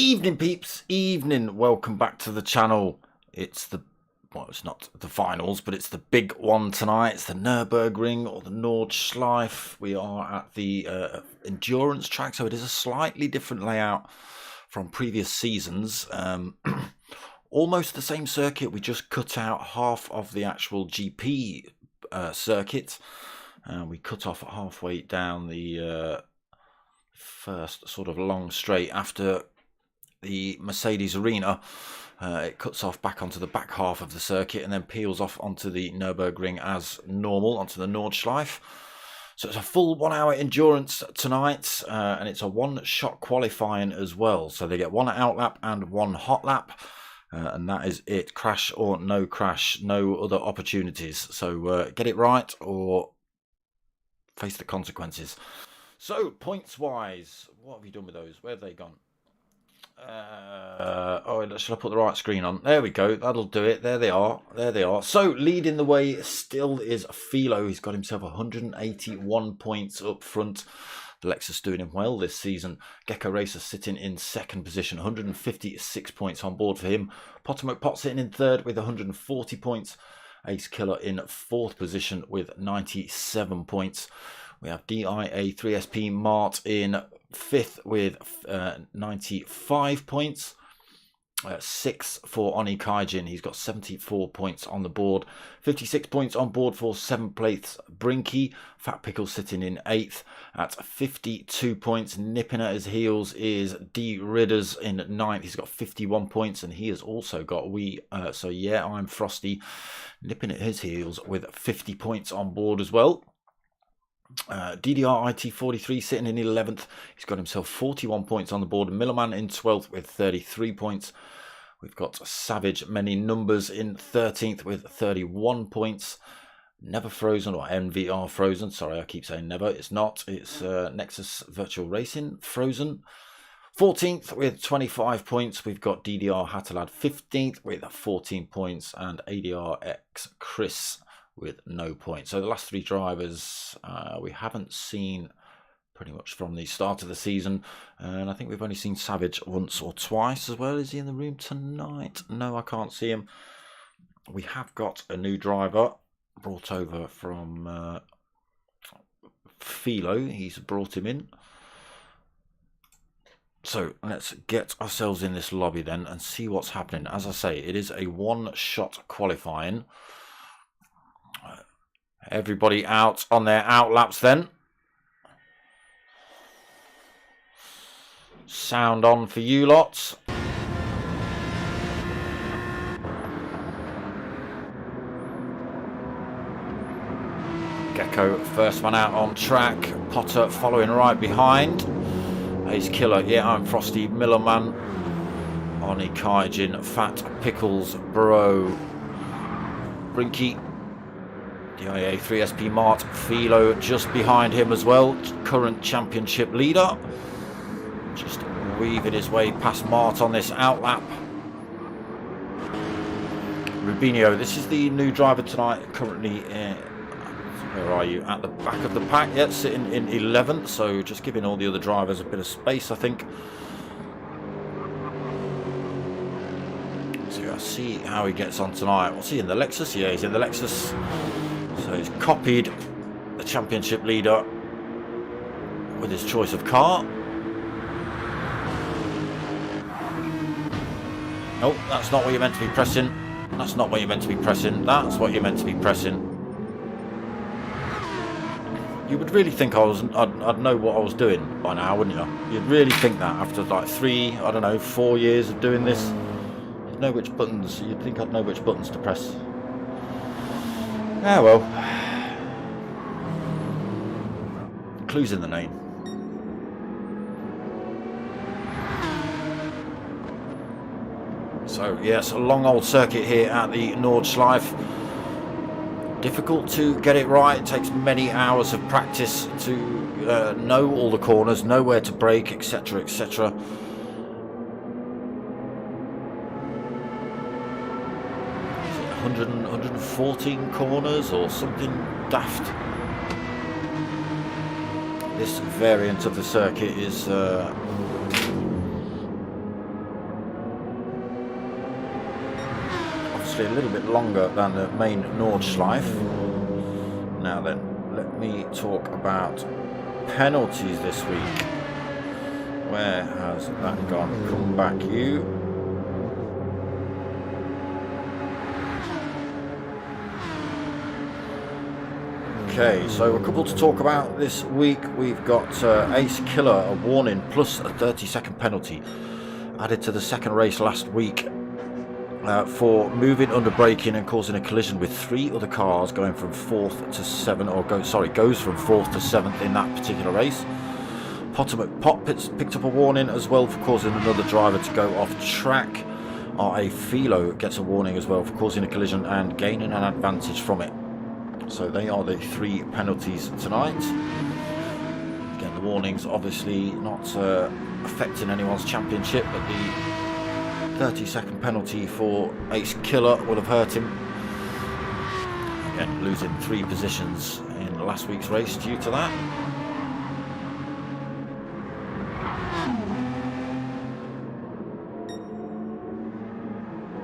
Evening peeps, evening, welcome back to the channel. It's not the finals, but it's the big one tonight. It's the Nurburgring or the Nordschleife. We are at the endurance track, so it is a slightly different layout from previous seasons. Almost the same circuit, we just cut out half of the actual GP circuit. We cut off halfway down the first sort of long straight after the Mercedes arena. It cuts off back onto the back half of the circuit and then peels off onto the Nurburgring as normal, onto the Nordschleife. So it's a full 1 hour endurance tonight, and it's a one-shot qualifying as well. So they get one out lap and one hot lap, and that is it. Crash or no crash, no other opportunities. So get it right or face the consequences. So points-wise, what have you done with those? Where have they gone? Should I put the right screen on? There we go. That'll do it. There they are. There they are. So leading the way still is Philo. He's got himself 181 points up front. The Lexus doing him well this season. Gecko Racer sitting in second position, 156 points on board for him. Potomac Pot sitting in third with 140 points. Ace Killer in fourth position with 97 points. We have DIA 3SP Mart in fifth with 95 points. Sixth for Oni Kaijin. He's got 74 points on the board. 56 points on board for 7th place Brinky. Fat Pickle sitting in 8th at 52 points. Nipping at his heels is D Ridders in 9th. He's got 51 points, and he has also got I'm Frosty nipping at his heels with 50 points on board as well. DDR IT43 sitting in 11th. He's got himself 41 points on the board. Millerman in 12th with 33 points. We've got Savage Many Numbers in 13th with 31 points. Never Frozen, or NVR Frozen. Sorry, I keep saying never. It's not. It's Nexus Virtual Racing Frozen. 14th with 25 points. We've got DDR Hatterlad 15th with 14 points. And ADRX Chris with no points. So the last three drivers we haven't seen pretty much from the start of the season, and I think we've only seen Savage once or twice as well. Is he in the room tonight? No, I can't see him. We have got a new driver brought over from Philo. He's brought him in. So let's get ourselves in this lobby then and see what's happening. As I say, it is a one-shot qualifying. Everybody out on their out laps then. Sound on for you lots. Gecko first one out on track. Potter following right behind. Ace Killer, yeah, I'm Frosty, Millerman, Oni Kaijin, Fat Pickles, Bro, Brinky, DIA 3SP Mart, Philo just behind him as well, current championship leader. Just weaving his way past Mart on this outlap. Rubinho, this is the new driver tonight, currently where are you? At the back of the pack, yeah, sitting in 11th, so just giving all the other drivers a bit of space, I think. So let's see how he gets on tonight. What's he in the Lexus? Yeah, he's in the Lexus. So he's copied the championship leader with his choice of car. Nope, that's not what you're meant to be pressing. That's not what you're meant to be pressing. That's what you're meant to be pressing. You would really think I'd know what I was doing by now, wouldn't you? You'd really think that after like 4 years of doing this. You'd know which buttons. You'd think I'd know which buttons to press. Ah well. Clues in the name. So yes, a long old circuit here at the Nordschleife. Difficult to get it right. It takes many hours of practice to know all the corners, know where to brake, etc, etc. 114 corners or something daft. This variant of the circuit is actually a little bit longer than the main Nordschleife. Now then, let me talk about penalties this week. Where has that gone? Come back, you. Okay, so a couple to talk about this week. We've got Ace Killer, a warning plus a 30-second penalty added to the second race last week for moving under braking and causing a collision with 3 other cars going from 4th to 7th, or goes from 4th to 7th in that particular race. Potter McPop picked up a warning as well for causing another driver to go off track. R.A. Philo gets a warning as well for causing a collision and gaining an advantage from it. So they are the 3 penalties tonight. Again, the warnings obviously not affecting anyone's championship, but the 30-second penalty for Ace Killer would have hurt him. Again, losing 3 positions in last week's race due to that.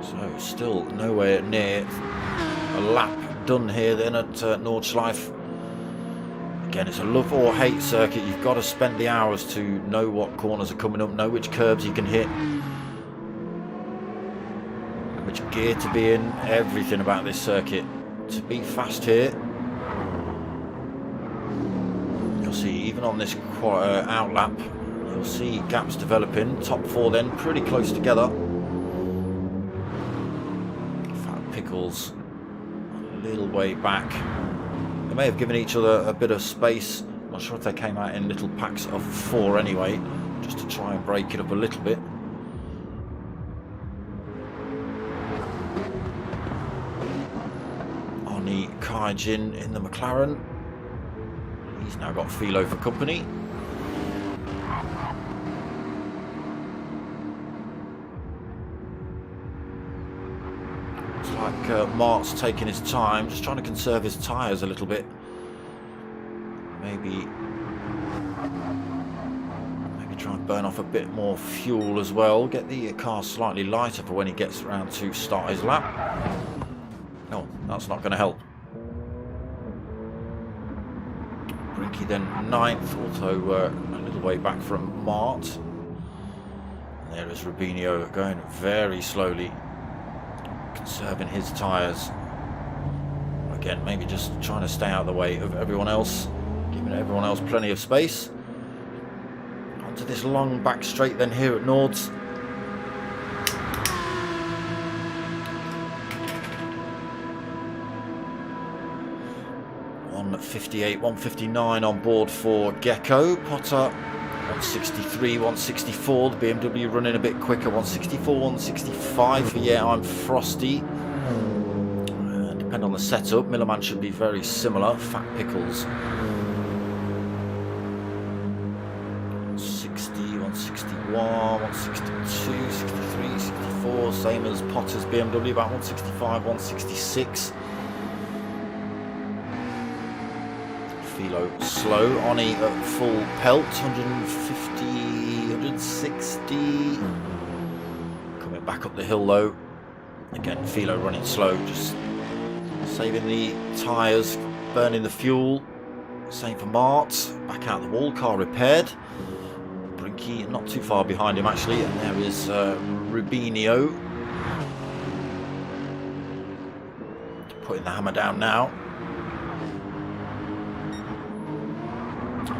So still nowhere near a lap done here then at Nordschleife. Again, it's a love or hate circuit. You've got to spend the hours to know what corners are coming up, know which curbs you can hit, which gear to be in, everything about this circuit. To be fast here, you'll see even on this out lap, you'll see gaps developing. Top 4 then pretty close together. Fat Pickles a little way back. They may have given each other a bit of space. I'm not sure if they came out in little packs of 4 anyway, just to try and break it up a little bit. Oni Kaijin in the McLaren. He's now got Philo for company. Like Mart's taking his time, just trying to conserve his tyres a little bit. Maybe try and burn off a bit more fuel as well. Get the car slightly lighter for when he gets around to start his lap. No, that's not going to help. Brinky then 9th, also a little way back from Mart. And there is Rubinho going very slowly, conserving his tyres. Again, maybe just trying to stay out of the way of everyone else, giving everyone else plenty of space. Onto this long back straight then here at Nords. .158, 159 on board for Gecko. Potter 163, 164. The BMW running a bit quicker. 164, 165 for Yeah, I'm Frosty. Depending on the setup, Millerman should be very similar. Fat Pickles 160, 161, 162, 63, 64. Same as Potter's BMW, about 165, 166. Philo slow. Oni at full pelt, 150, 160. Coming back up the hill though. Again, Philo running slow, just saving the tyres, burning the fuel. Same for Mart. Back out the wall, car repaired. Brinky not too far behind him actually, and there is Rubinho. Putting the hammer down now.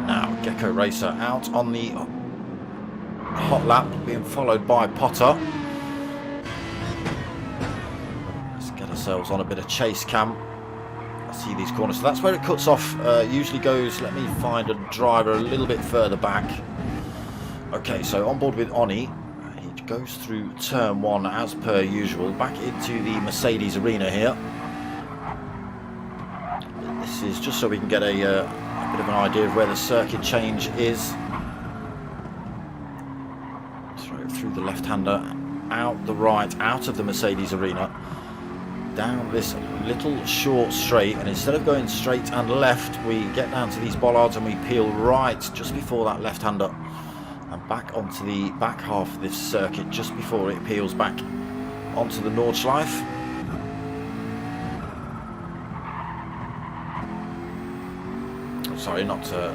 Now, Gecko Racer out on the hot lap, being followed by Potter. Let's get ourselves on a bit of chase cam. I see these corners, so that's where it cuts off. Usually goes, let me find a driver a little bit further back. Okay, so on board with Oni. He goes through turn 1 as per usual, back into the Mercedes arena here. This is just so we can get a bit of an idea of where the circuit change is. Through the left-hander, out the right, out of the Mercedes arena, down this little short straight, and instead of going straight and left, we get down to these bollards and we peel right just before that left-hander, and back onto the back half of this circuit just before it peels back onto the Nordschleife. sorry, not a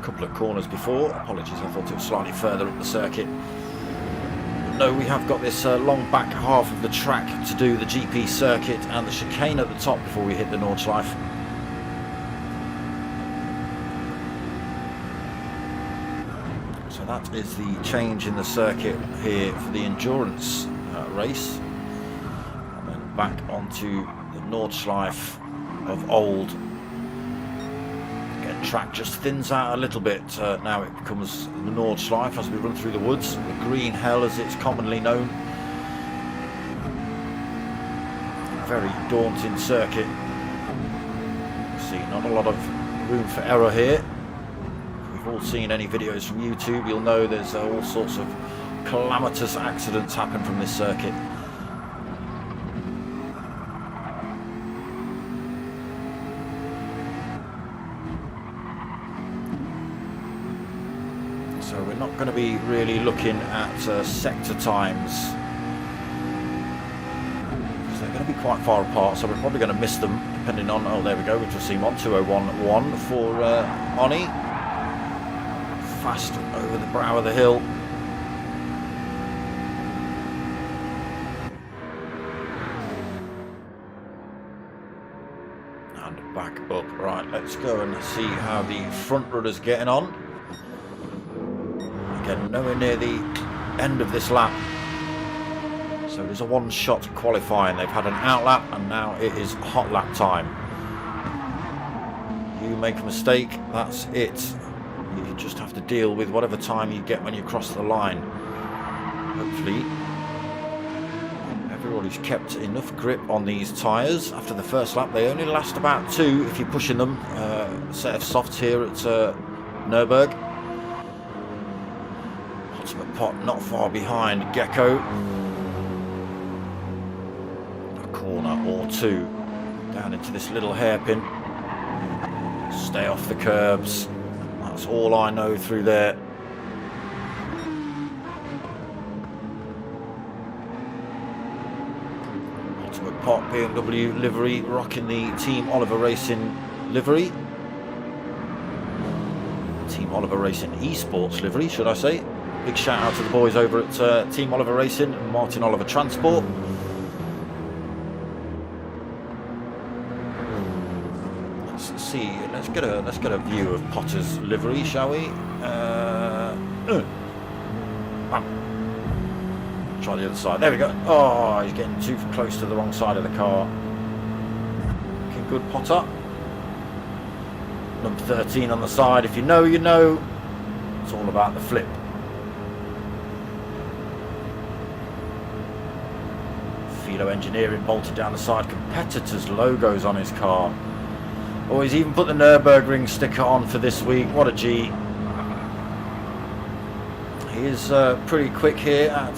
couple of corners before. Apologies, I thought it was slightly further up the circuit. But no, we have got this long back half of the track to do the GP circuit and the chicane at the top before we hit the Nordschleife. So that is the change in the circuit here for the endurance race. And then back onto the Nordschleife of old. Again, track just thins out a little bit. Now it becomes the Nordschleife as we run through the woods. The green hell as it's commonly known. Very daunting circuit. See, not a lot of room for error here. If you've all seen any videos from YouTube, you'll know there's all sorts of calamitous accidents happen from this circuit. So we're not going to be really looking at sector times. They're going to be quite far apart, so we're probably going to miss them depending on, oh there we go, we've just seen one, 2:01.1 for Oni. Fast over the brow of the hill. And back up. Right, let's go and see how the front runner's getting on. Again, nowhere near the end of this lap. So it is a one-shot qualifying. They've had an out lap and now it is hot lap time. You make a mistake, that's it. You just have to deal with whatever time you get when you cross the line. Hopefully everybody's kept enough grip on these tyres. After the first lap they only last about 2 if you're pushing them. Set of softs here at Nurburg. Ultimate Pot not far behind Gecko. Corner or 2 down into this little hairpin. Stay off the curbs. That's all I know through there. Ultimate Pot BMW livery, rocking the Team Oliver Racing livery. Team Oliver Racing esports livery, should I say. Big shout out to the boys over at Team Oliver Racing and Martin Oliver Transport. Let's get a view of Potter's livery, shall we? Try the other side. There we go. Oh, he's getting too close to the wrong side of the car. Looking good, Potter. Number 13 on the side. If you know, you know. It's all about the flip. Philo Engineering bolted down the side. Competitors' logos on his car. Oh, he's even put the Nurburgring sticker on for this week. What a G. He is pretty quick here at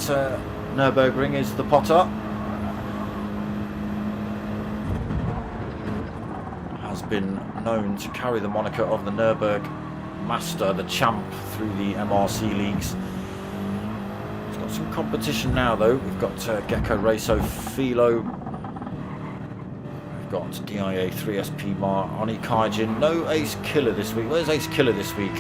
Nurburgring, is the Potter. Has been known to carry the moniker of the Nurburg Master, the champ, through the MRC leagues. He's got some competition now, though. We've got Gecko Raso, Philo. Got DIA 3SP Mar, Oni Kaijin. No Ace Killer this week. Where's Ace Killer this week?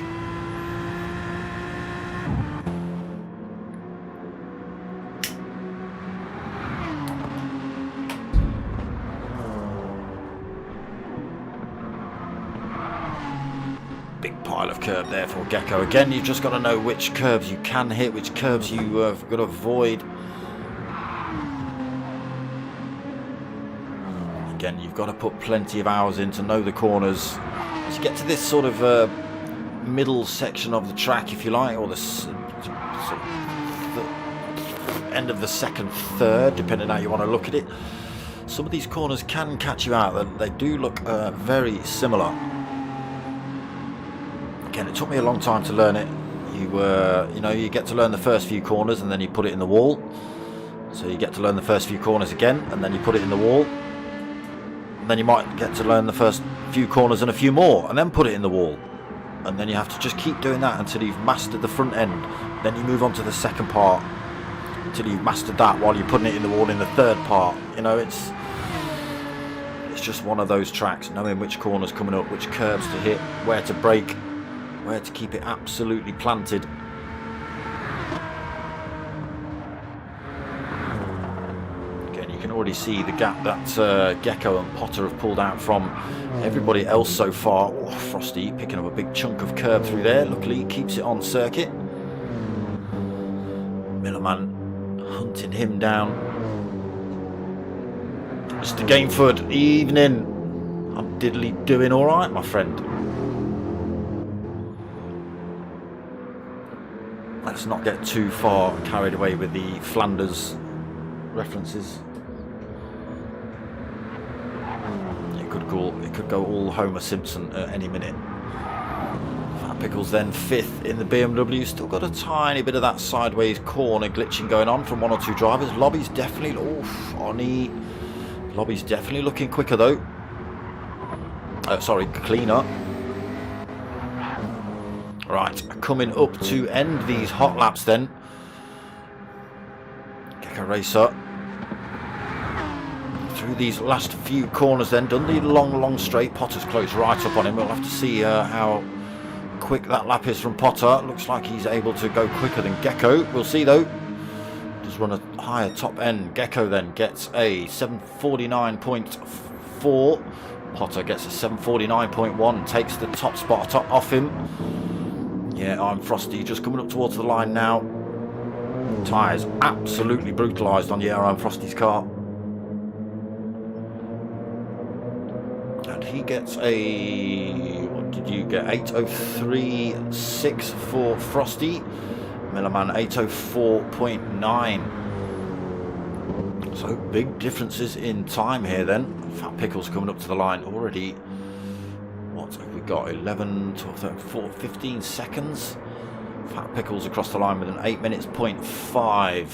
Big pile of curb there for Gecko. Again, you've just got to know which curbs you can hit, which curbs you have got to avoid. Again, you've got to put plenty of hours in to know the corners. As you get to this sort of middle section of the track, if you like, or the end of the second third, depending on how you want to look at it, some of these corners can catch you out. They do look very similar. Again, it took me a long time to learn it. You know, you get to learn the first few corners and then you put it in the wall. So you get to learn the first few corners again and then you put it in the wall. Then you might get to learn the first few corners and a few more and then put it in the wall, and then you have to just keep doing that until you've mastered the front end. Then you move on to the second part until you've mastered that while you're putting it in the wall in the third part. You know, it's just one of those tracks, knowing which corner's coming up, which curbs to hit, where to brake, where to keep it absolutely planted. Again, you can already see the gap that Gecko and Potter have pulled out from everybody else so far. Oh, Frosty picking up a big chunk of curb through there. Luckily, he keeps it on circuit. Millerman hunting him down. Mr. Gainford, evening. I'm diddly doing all right, my friend. Let's not get too far carried away with the Flanders references. It could go all Homer Simpson at any minute. Fat Pickles then 5th in the BMW. Still got a tiny bit of that sideways corner glitching going on from one or two drivers. Lobby's definitely, Lobby's definitely looking quicker though. Sorry, cleaner. Right, coming up to end these hot laps then. Gecko Racer. Through these last few corners then, done the long straight. Potter's closed right up on him. We'll have to see how quick that lap is from Potter. Looks like he's able to go quicker than Gecko. We'll see though. Does run a higher top end. Gecko then gets a 749.4. Potter gets a 749.1. Takes the top spot off him. Yeah, I'm Frosty just coming up towards the line now. Tyres absolutely brutalised on I'm Frosty's car. And he gets a, what did you get? 803.6 for Frosty. Millerman 804.9. So big differences in time here then. Fat Pickles coming up to the line already. What have we got? 11, 12, 13, 14, 15 seconds. Fat Pickles across the line with an 8 minutes, 0.5.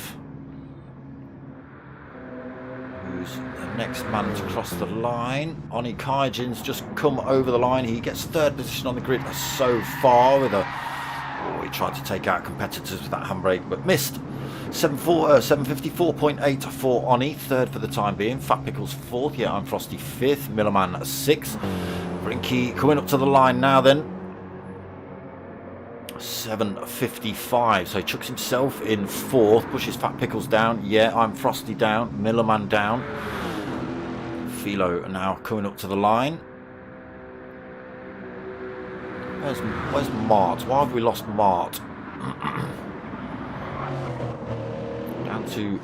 Who's the next man to cross the line? Oni Kaijin's just come over the line. He gets 3rd position on the grid so far with a... Oh, he tried to take out competitors with that handbrake, but missed. 754.8 for Oni, 3rd for the time being. Fat Pickles 4th. Yeah, I'm Frosty 5th. Millerman 6th. Brinky coming up to the line now then. 7:55, so he chucks himself in 4th, pushes Fat Pickles down. Yeah, I'm Frosty down, Millerman down. Philo now coming up to the line. Where's Mart? Why have we lost Mart? Down to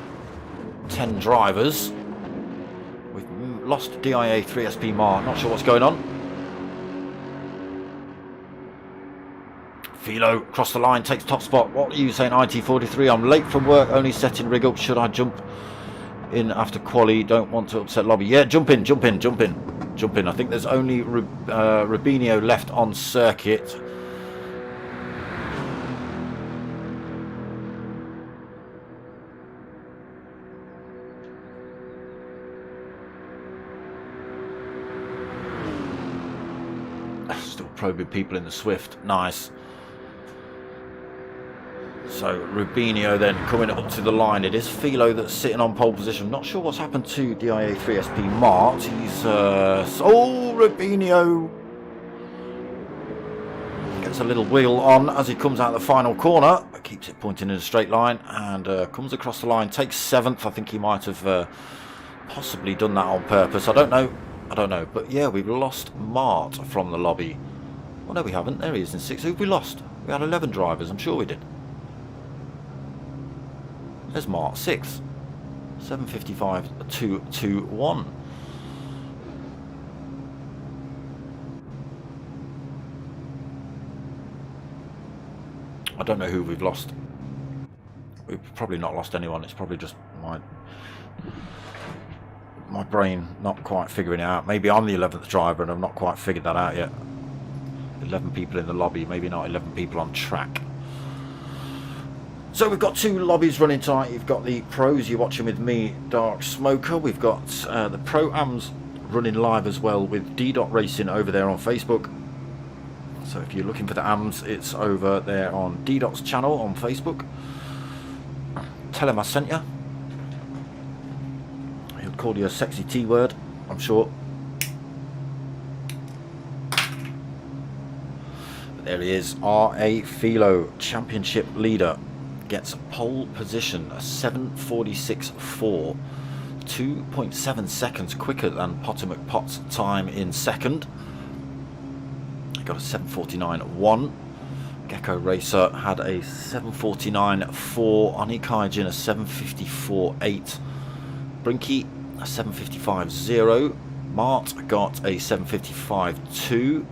10 drivers. We've lost DIA 3SP Mart, not sure what's going on. Philo across the line, takes top spot. What are you saying, IT43? I'm late from work, only setting rig up. Should I jump in after quali? Don't want to upset lobby. Yeah, jump in. I think there's only Rubinho left on circuit. Still probing people in the Swift. Nice. So Rubinho then coming up to the line. It is Philo that's sitting on pole position. Not sure what's happened to DIA 3SP Mart. He's oh, Rubinho gets a little wheel on as he comes out the final corner, but keeps it pointing in a straight line and comes across the line. Takes 7th. I think he might have possibly done that on purpose. I don't know. But yeah, we've lost Mart from the lobby. Well, no, we haven't. There he is in 6th. Who've we lost? We had 11 drivers. I'm sure we did. There's Mart 6th. 7:55.221. I don't know who we've lost. We've probably not lost anyone. It's probably just my brain not quite figuring it out. Maybe I'm the 11th driver and I've not quite figured that out yet. 11 people in the lobby, maybe not 11 people on track. So we've got 2 lobbies running tonight. You've got the pros you're watching with me, Dark Smoker. We've got the Pro-Ams running live as well with D-Dot Racing over there on Facebook. So if you're looking for the AMs, it's over there on D-Dot's channel on Facebook. Tell him I sent you. He'll call you a sexy T-word, I'm sure. There he is, R.A. Philo, championship leader, gets pole position, a 7:46.4, 2.7 seconds quicker than Potter McPot's time in second. He got a 7:49.1. Gecko Racer had a 7:49.4. Ani Kaijin a 7:54.8. Brinky a 7:55.0. Mart got a 7:55.2.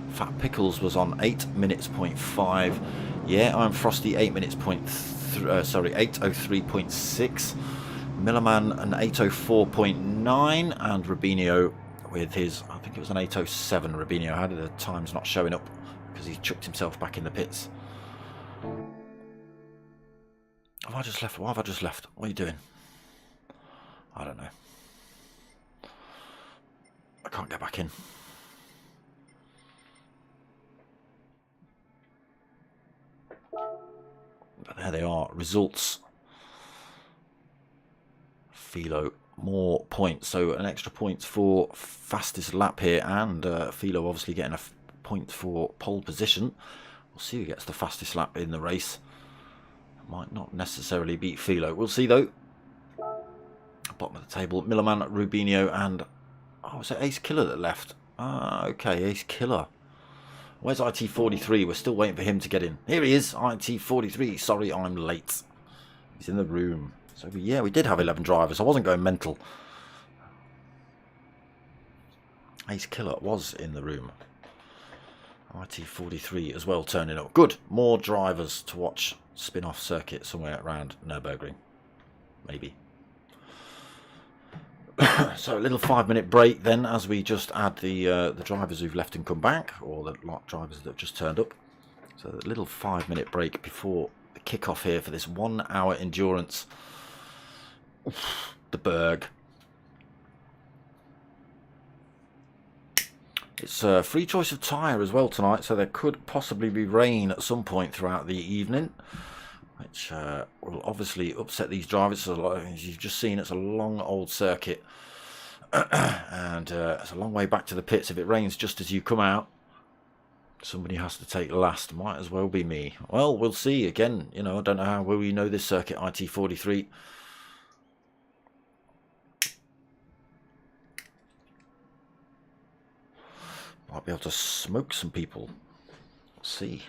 Fat Pickles was on 8 minutes .5. Yeah, I'm Frosty 8 minutes sorry, 8:03.6. Millerman an 8:04.9, and Rubinho with his, I think it was an 8:07. Rubinho had the time's not showing up because he chucked himself back in the pits. Have I just left? Why have I just left? What are you doing? I don't know. I can't get back in. But there they are, results. Philo, more points, so an extra point for fastest lap here, and Philo obviously getting a point for pole position. We'll see who gets the fastest lap in the race. Might not necessarily beat Philo. We'll see though. Bottom of the table, Millerman, Rubinho, and oh, was it Ace Killer that left? Ah, okay, Ace Killer. Where's IT43? We're still waiting for him to get in. Here he is, IT43. Sorry, I'm late. He's in the room. So, yeah, we did have 11 drivers. I wasn't going mental. Ace Killer was in the room. IT43 as well turning up. Good. More drivers to watch spin-off circuit somewhere around Nurburgring. Maybe. So a little 5-minute break then, as we just add the drivers who've left and come back, or the drivers that have just turned up. So a little 5-minute break before the kick-off here for this 1 hour endurance. Oof, the Berg. It's a free choice of tyre as well tonight, so there could possibly be rain at some point throughout the evening, which will obviously upset these drivers. As you've just seen, it's a long old circuit, and it's a long way back to the pits. If it rains just as you come out, somebody has to take last. Might as well be me. Well, we'll see. Again, you know, I don't know how well you know this circuit, IT43. Might be able to smoke some people. Let's see.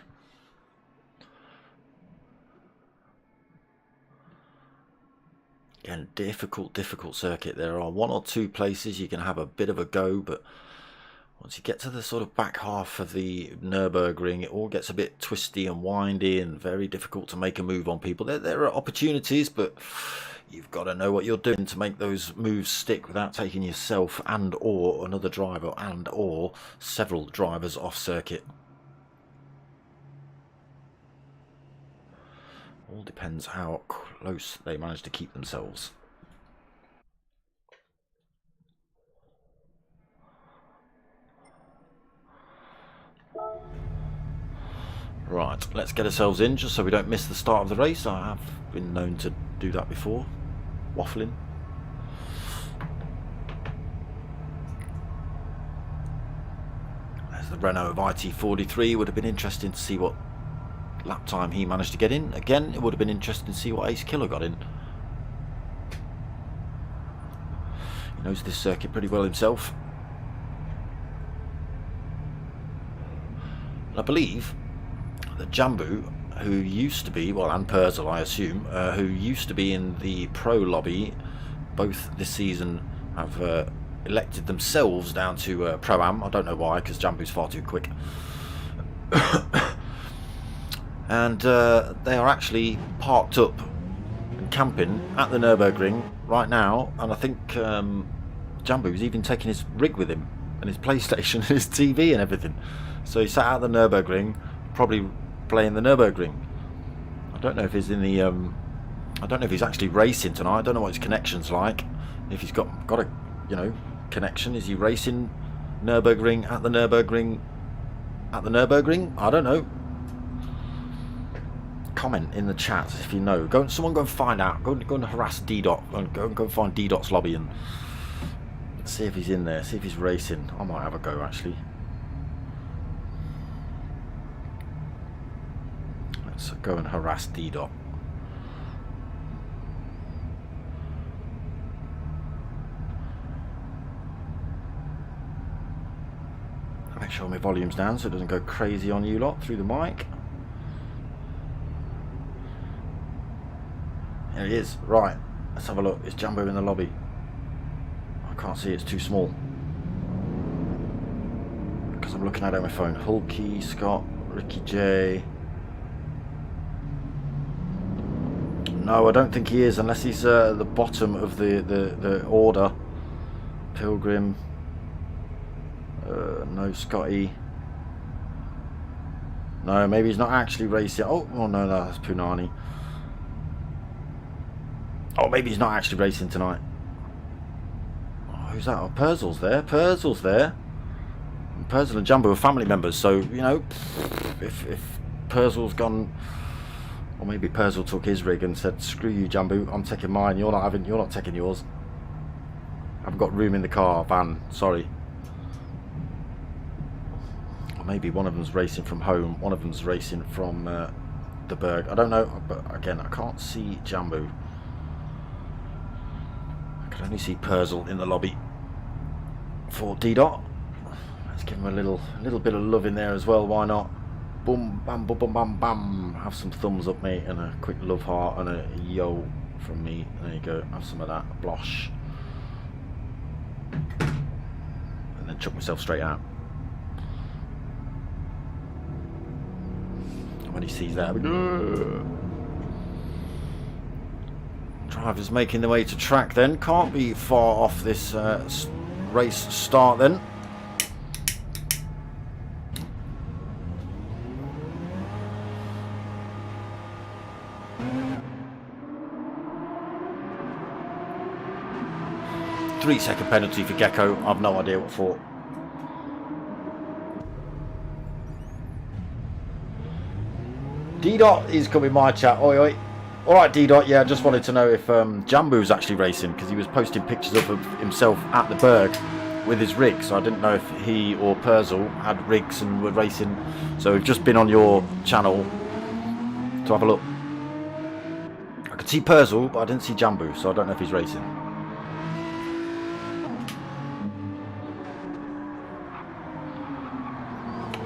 Again, difficult circuit. There are 1 or 2 places you can have a bit of a go, but once you get to the sort of back half of the Nurburgring, it all gets a bit twisty and windy and very difficult to make a move on people. There are opportunities, but you've got to know what you're doing to make those moves stick without taking yourself and or another driver and or several drivers off circuit. All depends how close they manage to keep themselves. Right, let's get ourselves in just so we don't miss the start of the race. I have been known to do that before. Waffling. There's the Renault of IT43. Would have been interesting to see what lap time he managed to get in. Again, it would have been interesting to see what Ace Killer got in. He knows this circuit pretty well himself. And I believe that Jambu, who used to be, well, and Purzel I assume, who used to be in the pro lobby, both this season have elected themselves down to Pro-Am. I don't know why, because Jambu's far too quick. And they are actually parked up and camping at the Nurburgring right now, and I think Jambu's even taking his rig with him and his PlayStation and his TV and everything. So he sat out at the Nurburgring, probably playing the Nurburgring. I don't know if he's in the I don't know if he's actually racing tonight. I don't know what his connection's like. If he's got a, you know, connection. Is he racing Nurburgring at the Nurburgring at the Nurburgring? I don't know. Comment in the chat if you know. Someone go and find out. Go and harass D-Dot. Go and find D-Dot's lobby and see if he's in there. See if he's racing. I might have a go actually. Let's go and harass D-Dot. Make sure my volume's down so it doesn't go crazy on you lot through the mic. There he is. Right, let's have a look. Is Jambo in the lobby? I can't see, it's too small. Because I'm looking at it on my phone. Hulky, Scott, Ricky J. No, I don't think he is, unless he's at the bottom of the order. Pilgrim. No, Scotty. No, maybe he's not actually racing. Oh no, that's Punani. Oh, maybe he's not actually racing tonight. Oh, who's that? Oh, Purzel's there. Purzel's there. And Purzel and Jumbo are family members, so you know, if Purzel's gone, or maybe Purzel took his rig and said, "Screw you, Jumbo. I'm taking mine. You're not taking yours. I haven't got room in the car van. Sorry." Or maybe one of them's racing from home. One of them's racing from the Berg. I don't know, but again, I can't see Jumbo. I can only see Purzel in the lobby for D-Dot. Let's give him a little bit of love in there as well. Why not? Boom, bam, boom, bam, bam, bam. Have some thumbs up, mate, and a quick love heart and a yo from me. There you go. Have some of that. Blosh. And then chuck myself straight out. And when he sees that, drivers making their way to track then. Can't be far off this race start then. Three-second penalty for Gecko. I've no idea what for. D-Dot is coming my chat. Oi, oi. Alright, D-Dot, yeah, I just wanted to know if Jambu's actually racing, because he was posting pictures of himself at the Berg with his rig, so I didn't know if he or Purzel had rigs and were racing. So we've just been on your channel to have a look. I could see Purzel, but I didn't see Jambu, so I don't know if he's racing.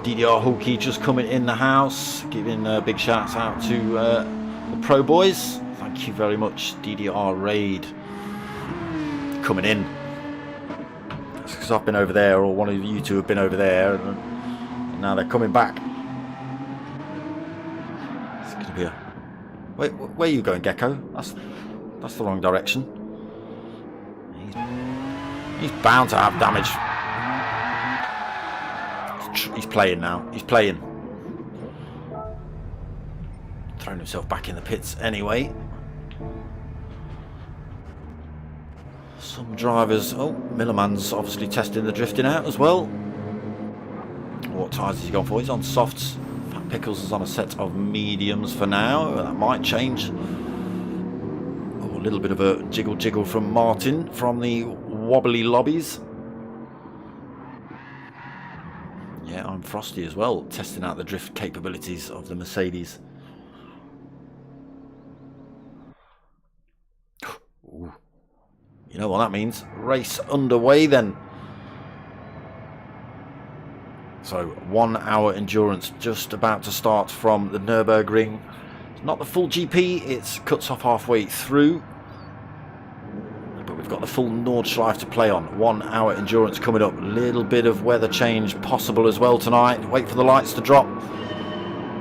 DDR Hulky just coming in the house, giving big shouts out to the Pro Boys. Thank you very much, DDR Raid, coming in. That's because I've been over there, or one of you two have been over there, and now they're coming back. It's going to be a... Wait, where are you going, Gecko? That's the wrong direction. He's bound to have damage. He's playing now. He's playing. Throwing himself back in the pits anyway. Some drivers... Oh, Millerman's obviously testing the drifting out as well. What tyres has he gone for? He's on softs. Fat Pickles is on a set of mediums for now. That might change. Oh, a little bit of a jiggle from Martin from the wobbly lobbies. Yeah, I'm Frosty as well, testing out the drift capabilities of the Mercedes. Ooh. You know what that means? Race underway then. So 1 hour endurance just about to start from the Nurburgring. It's not the full GP, it cuts off halfway through. But we've got the full Nordschleife to play on. 1 hour endurance coming up. Little bit of weather change possible as well tonight. Wait for the lights to drop.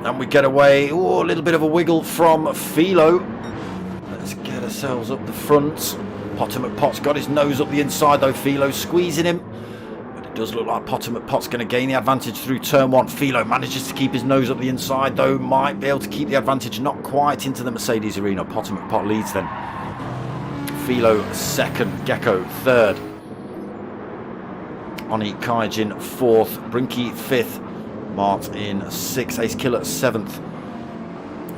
And we get away. Oh, a little bit of a wiggle from Philo. Let's get ourselves up the front. Potter McPot's got his nose up the inside though. Philo squeezing him. But it does look like Potter McPot's going to gain the advantage through turn 1. Philo manages to keep his nose up the inside though. Might be able to keep the advantage. Not quite into the Mercedes arena. Potter McPot leads then. Philo second, Gecko third, Oni Kaijin fourth, Brinky fifth, Mart in sixth, Ace Killer seventh,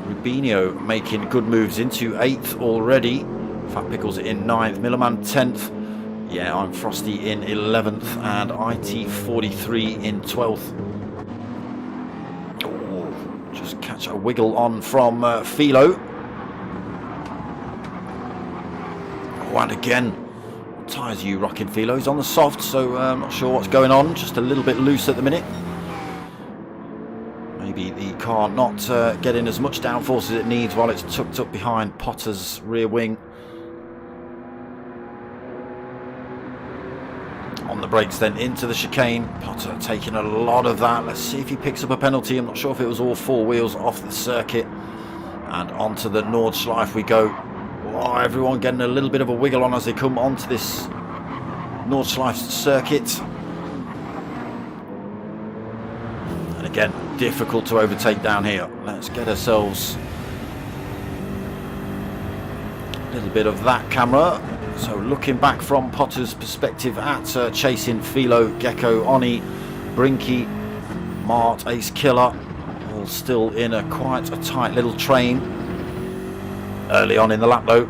Rubinho making good moves into 8th already, Fat Pickles in 9th, Millerman 10th, yeah, I'm Frosty in 11th, and IT43 in 12th. Oh, just catch a wiggle on from Philo. Oh, and again, what tyres are you rocking, Philo? He's on the soft, so I'm not sure what's going on. Just a little bit loose at the minute. Maybe the car not getting as much downforce as it needs while it's tucked up behind Potter's rear wing. On the brakes then into the chicane. Potter taking a lot of that. Let's see if he picks up a penalty. I'm not sure if it was all four wheels off the circuit. And onto the Nordschleife we go. Oh, everyone getting a little bit of a wiggle on as they come onto this Nordschleife circuit. And again, difficult to overtake down here. Let's get ourselves a little bit of that camera. So looking back from Potter's perspective at chasing Philo, Gecko, Oni, Brinky, Mart, Ace Killer, all still in quite a tight little train. Early on in the lap though.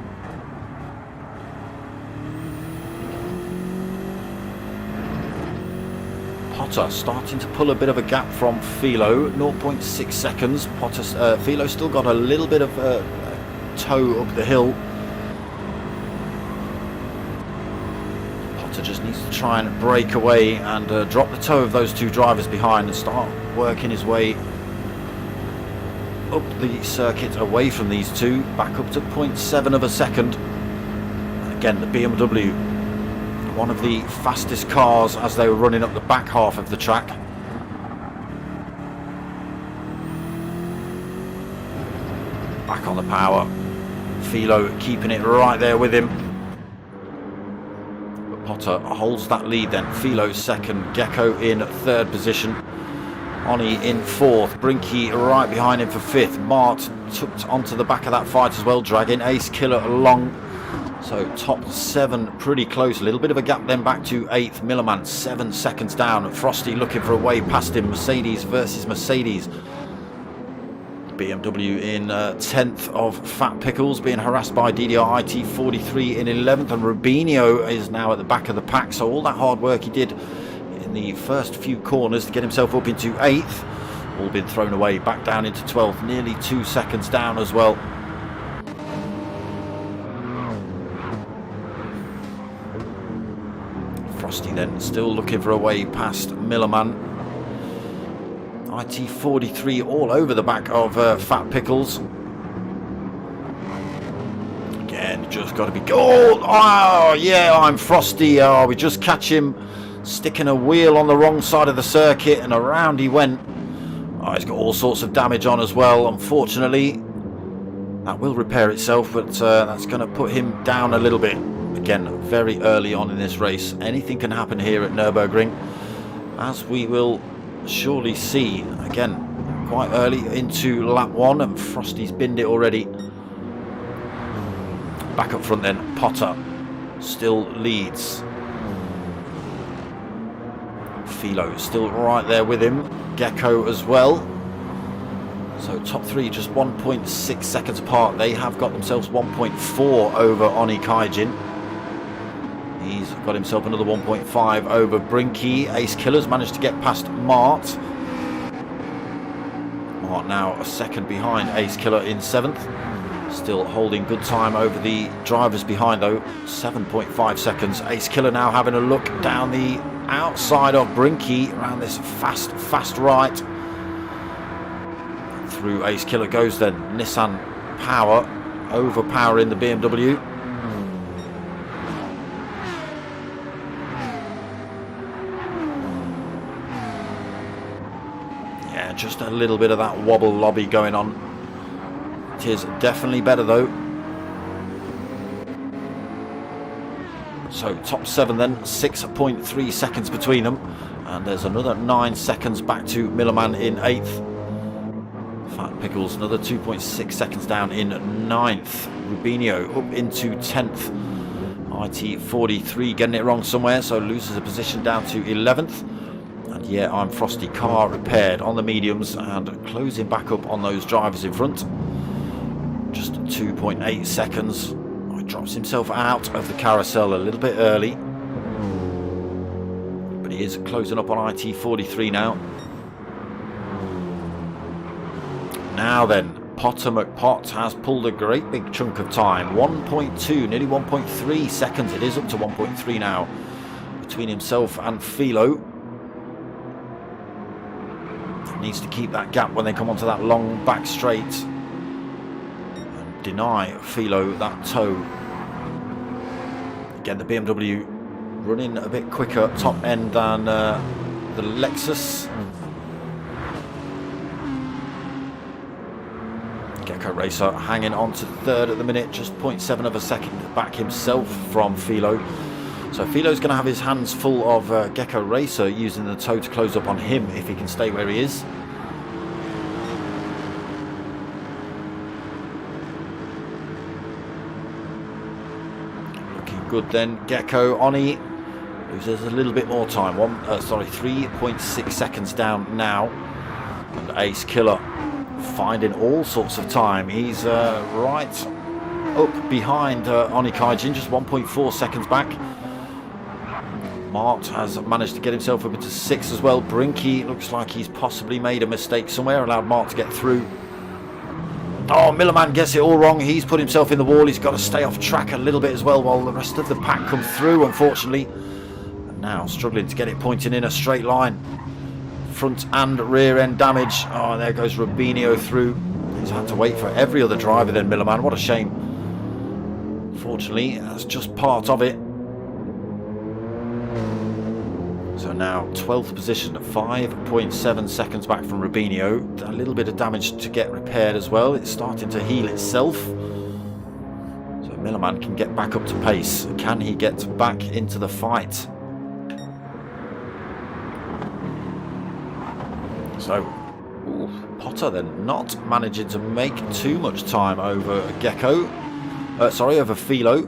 Potter starting to pull a bit of a gap from Philo, 0.6 seconds. Philo still got a little bit of toe up the hill. Just needs to try and break away and drop the toe of those two drivers behind and start working his way up the circuit away from these two, back up to 0.7 of a second. Again, the BMW, one of the fastest cars as they were running up the back half of the track. Back on the power, Philo keeping it right there with him. Potter holds that lead then. Philo second, Gecko in third position, Oni in fourth, Brinky right behind him for fifth. Mart tucked onto the back of that fight as well, dragging Ace Killer along. So top seven pretty close. A little bit of a gap then back to eighth. Millerman 7 seconds down. Frosty looking for a way past him. Mercedes versus Mercedes. BMW in 10th of Fat Pickles, being harassed by DDR IT43 in 11th, and Rubinho is now at the back of the pack. So all that hard work he did in the first few corners to get himself up into 8th, all been thrown away, back down into 12th, nearly 2 seconds down as well. Frosty then still looking for a way past Millerman. IT43 all over the back of Fat Pickles. Again, just got to be... Oh, yeah, I'm Frosty. Oh, we just catch him sticking a wheel on the wrong side of the circuit, and around he went. Oh, he's got all sorts of damage on as well, unfortunately. That will repair itself, but that's going to put him down a little bit. Again, very early on in this race. Anything can happen here at Nurburgring, as we will surely see. Again, quite early into lap 1, and Frosty's binned it already. Back up front then, Potter still leads. Philo still right there with him. Gecko as well. So top three just 1.6 seconds apart. They have got themselves 1.4 over Oni Kaijin. He's got himself another 1.5 over Brinky. Ace Killer's managed to get past Mart. Mart now a second behind Ace Killer in 7th. Still holding good time over the drivers behind though. 7.5 seconds. Ace Killer now having a look down the outside of Brinky around this fast right. Through Ace Killer goes then Nissan Power, overpowering the BMW. Just a little bit of that wobble lobby going on. It is definitely better though. So top 7 then, 6.3 seconds between them, and there's another 9 seconds back to Millerman in 8th. Fat Pickles another 2.6 seconds down in 9th. Rubinho up into 10th. IT43 getting it wrong somewhere, so loses a position down to 11th. And yeah, I'm Frosty, car repaired on the mediums and closing back up on those drivers in front. Just 2.8 seconds. He drops himself out of the carousel a little bit early, but he is closing up on IT43 now. now then, Potter McPot has pulled a great big chunk of time. 1.2, nearly 1.3 seconds. It is up to 1.3 now between himself and Philo. Needs to keep that gap when they come onto that long back straight and deny Philo that toe. Again, the BMW running a bit quicker top end than the Lexus. Gecko Racer hanging on to third at the minute, just 0.7 of a second back himself from Philo. So Philo's going to have his hands full of Gecko Racer, using the toe to close up on him if he can stay where he is. Looking good then. Gecko Oni loses a little bit more time. 3.6 seconds down now. And Ace Killer finding all sorts of time. He's right up behind Oni Kaijin, just 1.4 seconds back. Mart has managed to get himself up into 6 as well. Brinky looks like he's possibly made a mistake somewhere, allowed Mart to get through. Oh, Millerman gets it all wrong. He's put himself in the wall. He's got to stay off track a little bit as well while the rest of the pack come through, unfortunately. And now struggling to get it pointing in a straight line. Front and rear end damage. Oh, there goes Rubinho through. He's had to wait for every other driver then, Millerman. What a shame. Fortunately, that's just part of it. So now 12th position, 5.7 seconds back from Rubinho. A little bit of damage to get repaired as well. It's starting to heal itself. So Millerman can get back up to pace. Can he get back into the fight? So Potter then not managing to make too much time over Gecko. Over Philo.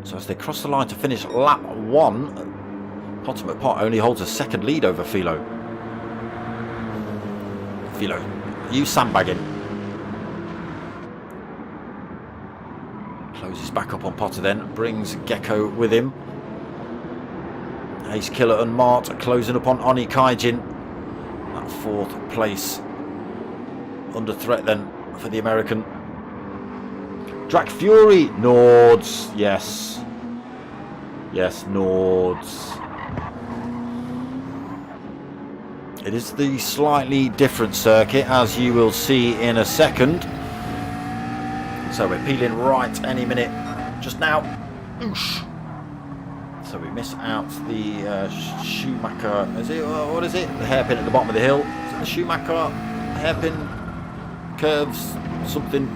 So as they cross the line to finish lap 1, Potter McPot only holds a second lead over Philo. Philo, you sandbagging. Closes back up on Potter then, brings Gecko with him. Ace Killer and Mart are closing up on Oni Kaijin. That 4th place under threat then for the American. Drac Fury, Nords, yes. Yes, Nords. It is the slightly different circuit, as you will see in a second. So we're peeling right any minute. Just now. Oosh. So we miss out the Schumacher. Is it? What is it? The hairpin at the bottom of the hill. Is it the Schumacher hairpin curves? Something.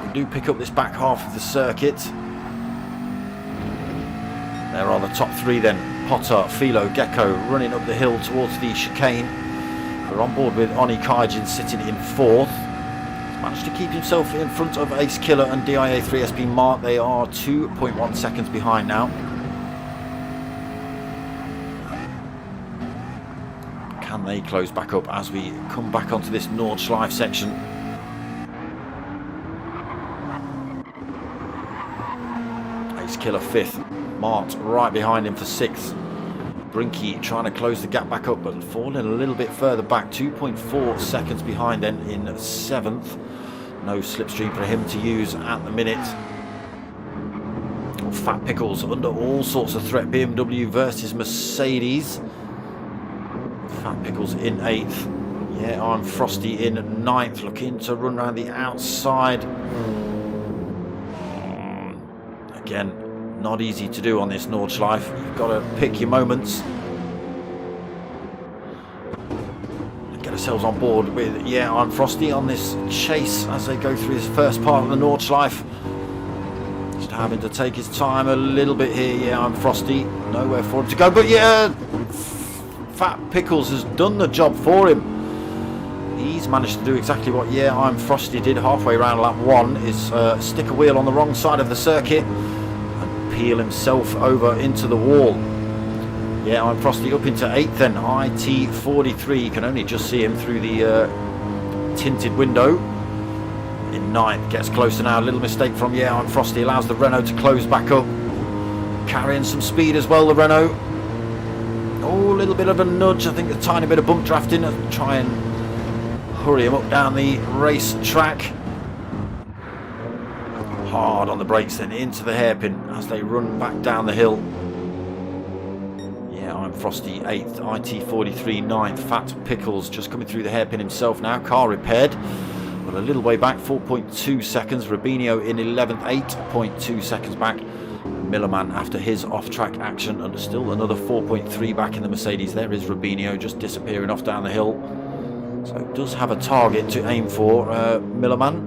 We do pick up this back half of the circuit. There are the top 3 then. Potter, Philo, Gecko running up the hill towards the chicane. We're on board with Oni Kaijin sitting in 4th. He's managed to keep himself in front of Ace Killer and DIA 3SP Mart. They are 2.1 seconds behind now. Can they close back up as we come back onto this Nordschleife section? Ace Killer 5th. Mart right behind him for 6th. Brinky trying to close the gap back up, but falling a little bit further back. 2.4 seconds behind then in 7th. No slipstream for him to use at the minute. Fat Pickles under all sorts of threat. BMW versus Mercedes. Fat Pickles in 8th. Yeah, I'm Frosty in 9th. Looking to run around the outside. Again, not easy to do on this Nordschleife. You've got to pick your moments. And get ourselves on board with, yeah, I'm Frosty on this chase as they go through his first part of the Nordschleife. Just having to take his time a little bit here. Yeah, I'm Frosty. Nowhere for him to go. But yeah, Fat Pickles has done the job for him. He's managed to do exactly what, yeah, I'm Frosty did halfway around lap 1, is stick a wheel on the wrong side of the circuit. Peel himself over into the wall. Yeah, I'm Frosty up into 8th then. IT43, you can only just see him through the tinted window. In 9th, gets closer now. Little mistake from, yeah, I'm Frosty, allows the Renault to close back up. Carrying some speed as well, the Renault. Oh, a little bit of a nudge. I think a tiny bit of bump drafting. Try and hurry him up down the race track. Hard on the brakes, then into the hairpin as they run back down the hill. Yeah, I'm Frosty 8th, IT43 9th, Fat Pickles just coming through the hairpin himself now. Car repaired, but a little way back, 4.2 seconds. Rubinho in 11th, 8.2 seconds back. Millerman after his off-track action, and still another 4.3 back in the Mercedes. There is Rubinho just disappearing off down the hill. So it does have a target to aim for, Millerman.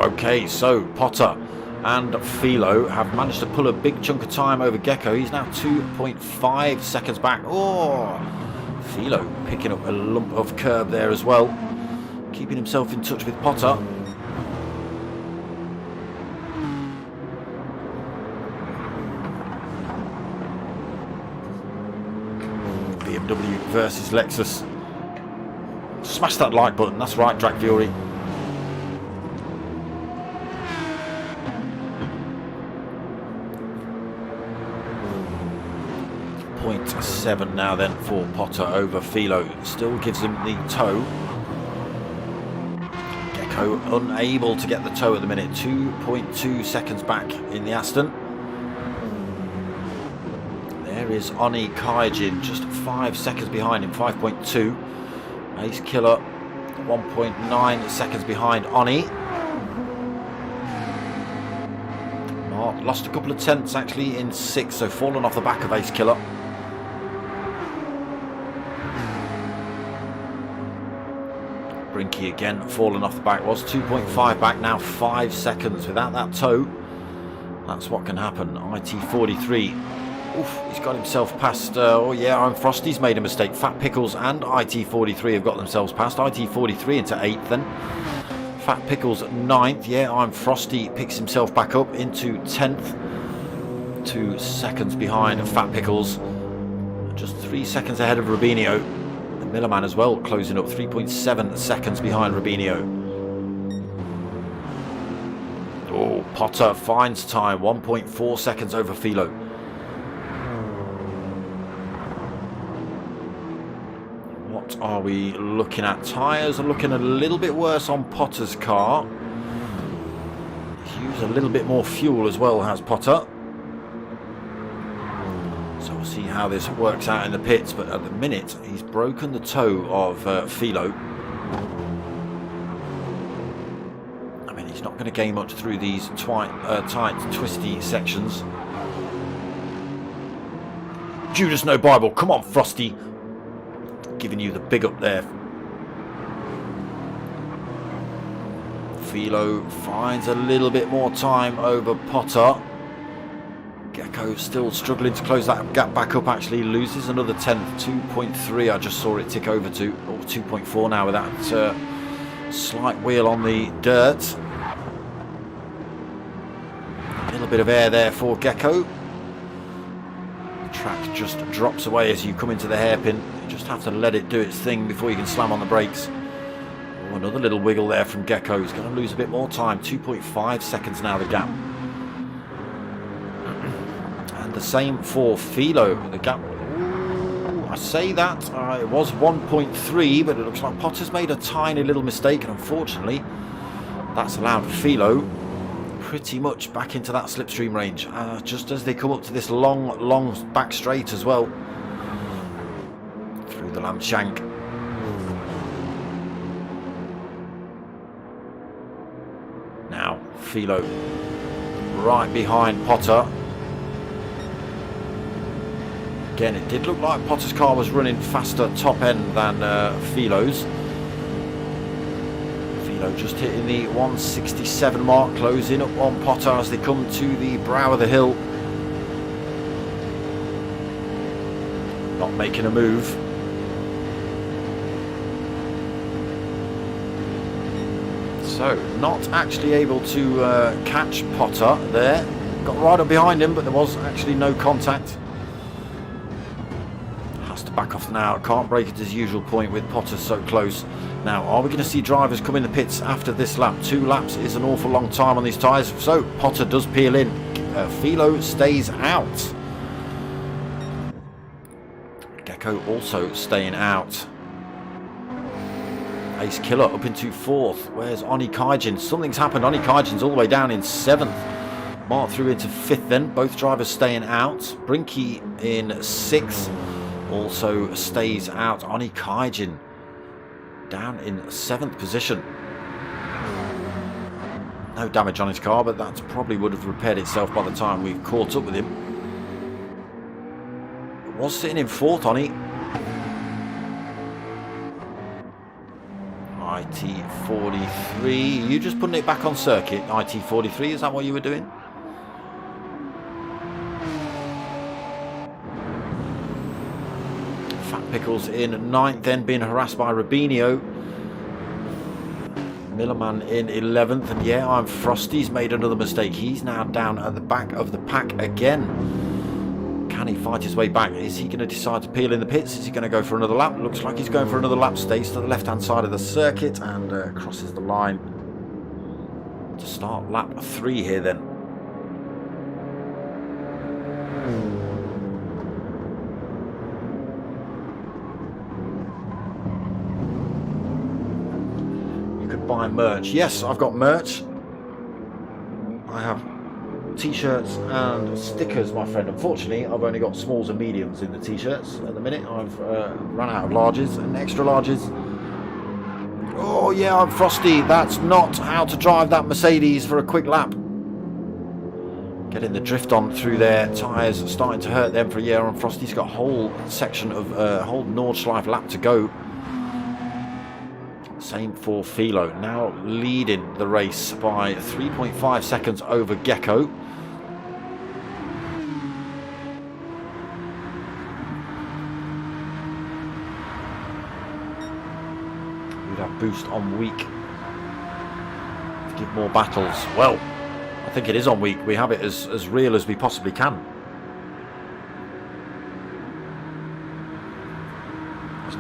Okay, so Potter and Philo have managed to pull a big chunk of time over Gecko. He's now 2.5 seconds back. Oh, Philo picking up a lump of curb there as well, keeping himself in touch with Potter. BMW versus Lexus. Smash that like button, that's right, Drag Fury. 0.7 now then for Potter over Philo. Still gives him the toe. Gecko unable to get the toe at the minute. 2.2 seconds back in the Aston. There is Oni Kaijin just 5 seconds behind him. 5.2. Ace Killer 1.9 seconds behind Oni. Mark lost a couple of tenths actually in 6th, so fallen off the back of Ace Killer. Brinky again fallen off the back, was 2.5 back, now 5 seconds without that toe. That's what can happen. IT43, oof, he's got himself past, oh yeah, I'm Frosty's made a mistake. Fat Pickles and IT43 have got themselves past. IT43 into 8th then. Fat Pickles 9th, yeah, I'm Frosty picks himself back up into 10th. 2 seconds behind Fat Pickles. Just 3 seconds ahead of Rubinho. Millerman as well, closing up 3.7 seconds behind Rubinho. Oh, Potter finds time, 1.4 seconds over Philo. What are we looking at? Tyres are looking a little bit worse on Potter's car. He's used a little bit more fuel as well, has Potter. So we'll see how this works out in the pits, but at the minute he's broken the toe of Philo. I mean, he's not going to gain much through these tight, twisty sections. Judas No Bible, come on Frosty. Giving you the big up there. Philo finds a little bit more time over Potter. Gecko still struggling to close that gap back up, actually loses another 10th, 2.3 I just saw it tick over to, or 2.4 now with that slight wheel on the dirt. A little bit of air there for Gecko. The track just drops away as you come into the hairpin. You just have to let it do its thing before you can slam on the brakes. Oh, another little wiggle there from Gecko. He's going to lose a bit more time, 2.5 seconds now the gap. The same for Philo. The gap, ooh, I say that, it was 1.3, but it looks like Potter's made a tiny little mistake, and unfortunately that's allowed Philo pretty much back into that slipstream range, just as they come up to this long back straight as well, through the lamp shank. Now Philo right behind Potter. Again, it did look like Potter's car was running faster top end than Philo's. Philo just hitting the 167 mark, closing up on Potter as they come to the brow of the hill. Not making a move. So, not actually able to catch Potter there. Got right up behind him, but there was actually no contact. Back off now, can't break at his usual point with Potter so close. Now, are we going to see drivers come in the pits after this lap? 2 laps is an awful long time on these tyres, so Potter does peel in. Philo stays out. Gecko also staying out. Ace Killer up into 4th. Where's Oni Kaijin? Something's happened. Oni Kaijin's all the way down in 7th. Mark through into 5th then. Both drivers staying out. Brinky in 6th. Also stays out. Oni Kaijin down in 7th position. No damage on his car, but that probably would have repaired itself by the time we've caught up with him. Was sitting in 4th, Oni. IT43. You just putting it back on circuit, IT43. Is that what you were doing? Fat Pickles in 9th, then being harassed by Rubinho. Millerman in 11th, and yeah, I'm Frosty's made another mistake. He's now down at the back of the pack again. Can he fight his way back? Is he going to decide to peel in the pits? Is he going to go for another lap? Looks like he's going for another lap. Stays to the left hand side of the circuit and crosses the line to start lap 3 here then. Buy merch. Yes, I've got merch. I have t-shirts and stickers, my friend. Unfortunately, I've only got smalls and mediums in the t-shirts at the minute. I've run out of larges and extra larges. Oh yeah, I'm Frosty. That's not how to drive that Mercedes for a quick lap. Getting the drift on through their tyres, starting to hurt them for a year. And Frosty's got a whole section of whole Nordschleife lap to go. Same for Philo, now leading the race by 3.5 seconds over Gecko. We'd have boost on weak to give more battles. Well, I think it is on weak. We have it as real as we possibly can.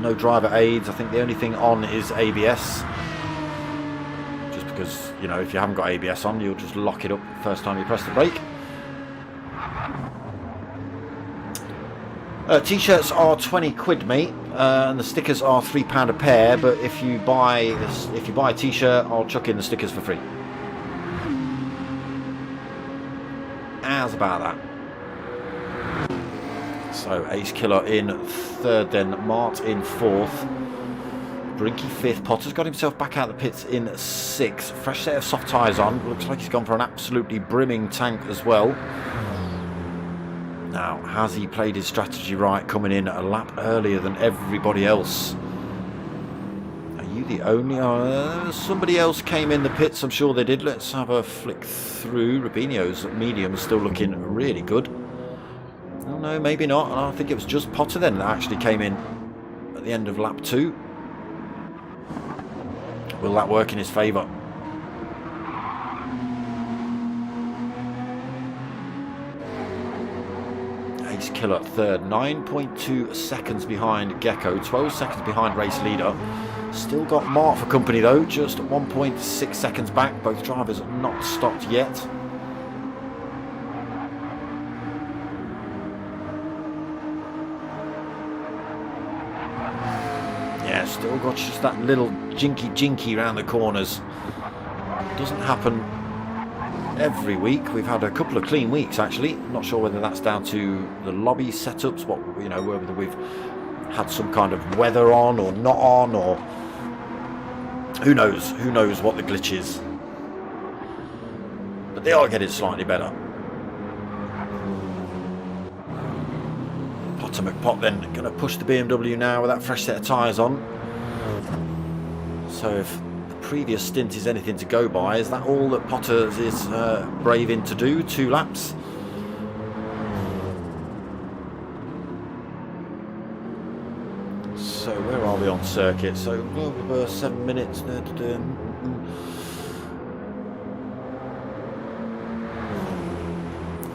No driver aids. I think the only thing on is ABS, just because, you know, if you haven't got ABS on, you'll just lock it up the first time you press the brake. T-shirts are 20 quid, mate, and the stickers are £3 a pair. But if you buy a t-shirt, I'll chuck in the stickers for free. How's about that? So Ace Killer in 3rd then, Mart in 4th, Brinky 5th, Potter's got himself back out the pits in 6th, fresh set of soft tyres on, looks like he's gone for an absolutely brimming tank as well. Now, has he played his strategy right, coming in a lap earlier than everybody else? Are you the only... somebody else came in the pits, I'm sure they did. Let's have a flick through. Rubinho's medium is still looking really good. Oh no, maybe not. I think it was just Potter then that actually came in at the end of lap 2. Will that work in his favour? Ace Killer 3rd, 9.2 seconds behind Gecko, 12 seconds behind race leader. Still got Mart for company though, just 1.6 seconds back. Both drivers not stopped yet. Yeah, still got just that little jinky around the corners. Doesn't happen every week. We've had a couple of clean weeks actually. Not sure whether that's down to the lobby setups, whether we've had some kind of weather on or not on, or who knows what the glitch is. But they are getting slightly better. Potter McPot then going to push the BMW now with that fresh set of tyres on. So if the previous stint is anything to go by, is that all that Potter is brave in to do? 2 laps? So where are we on circuit? So 7 minutes.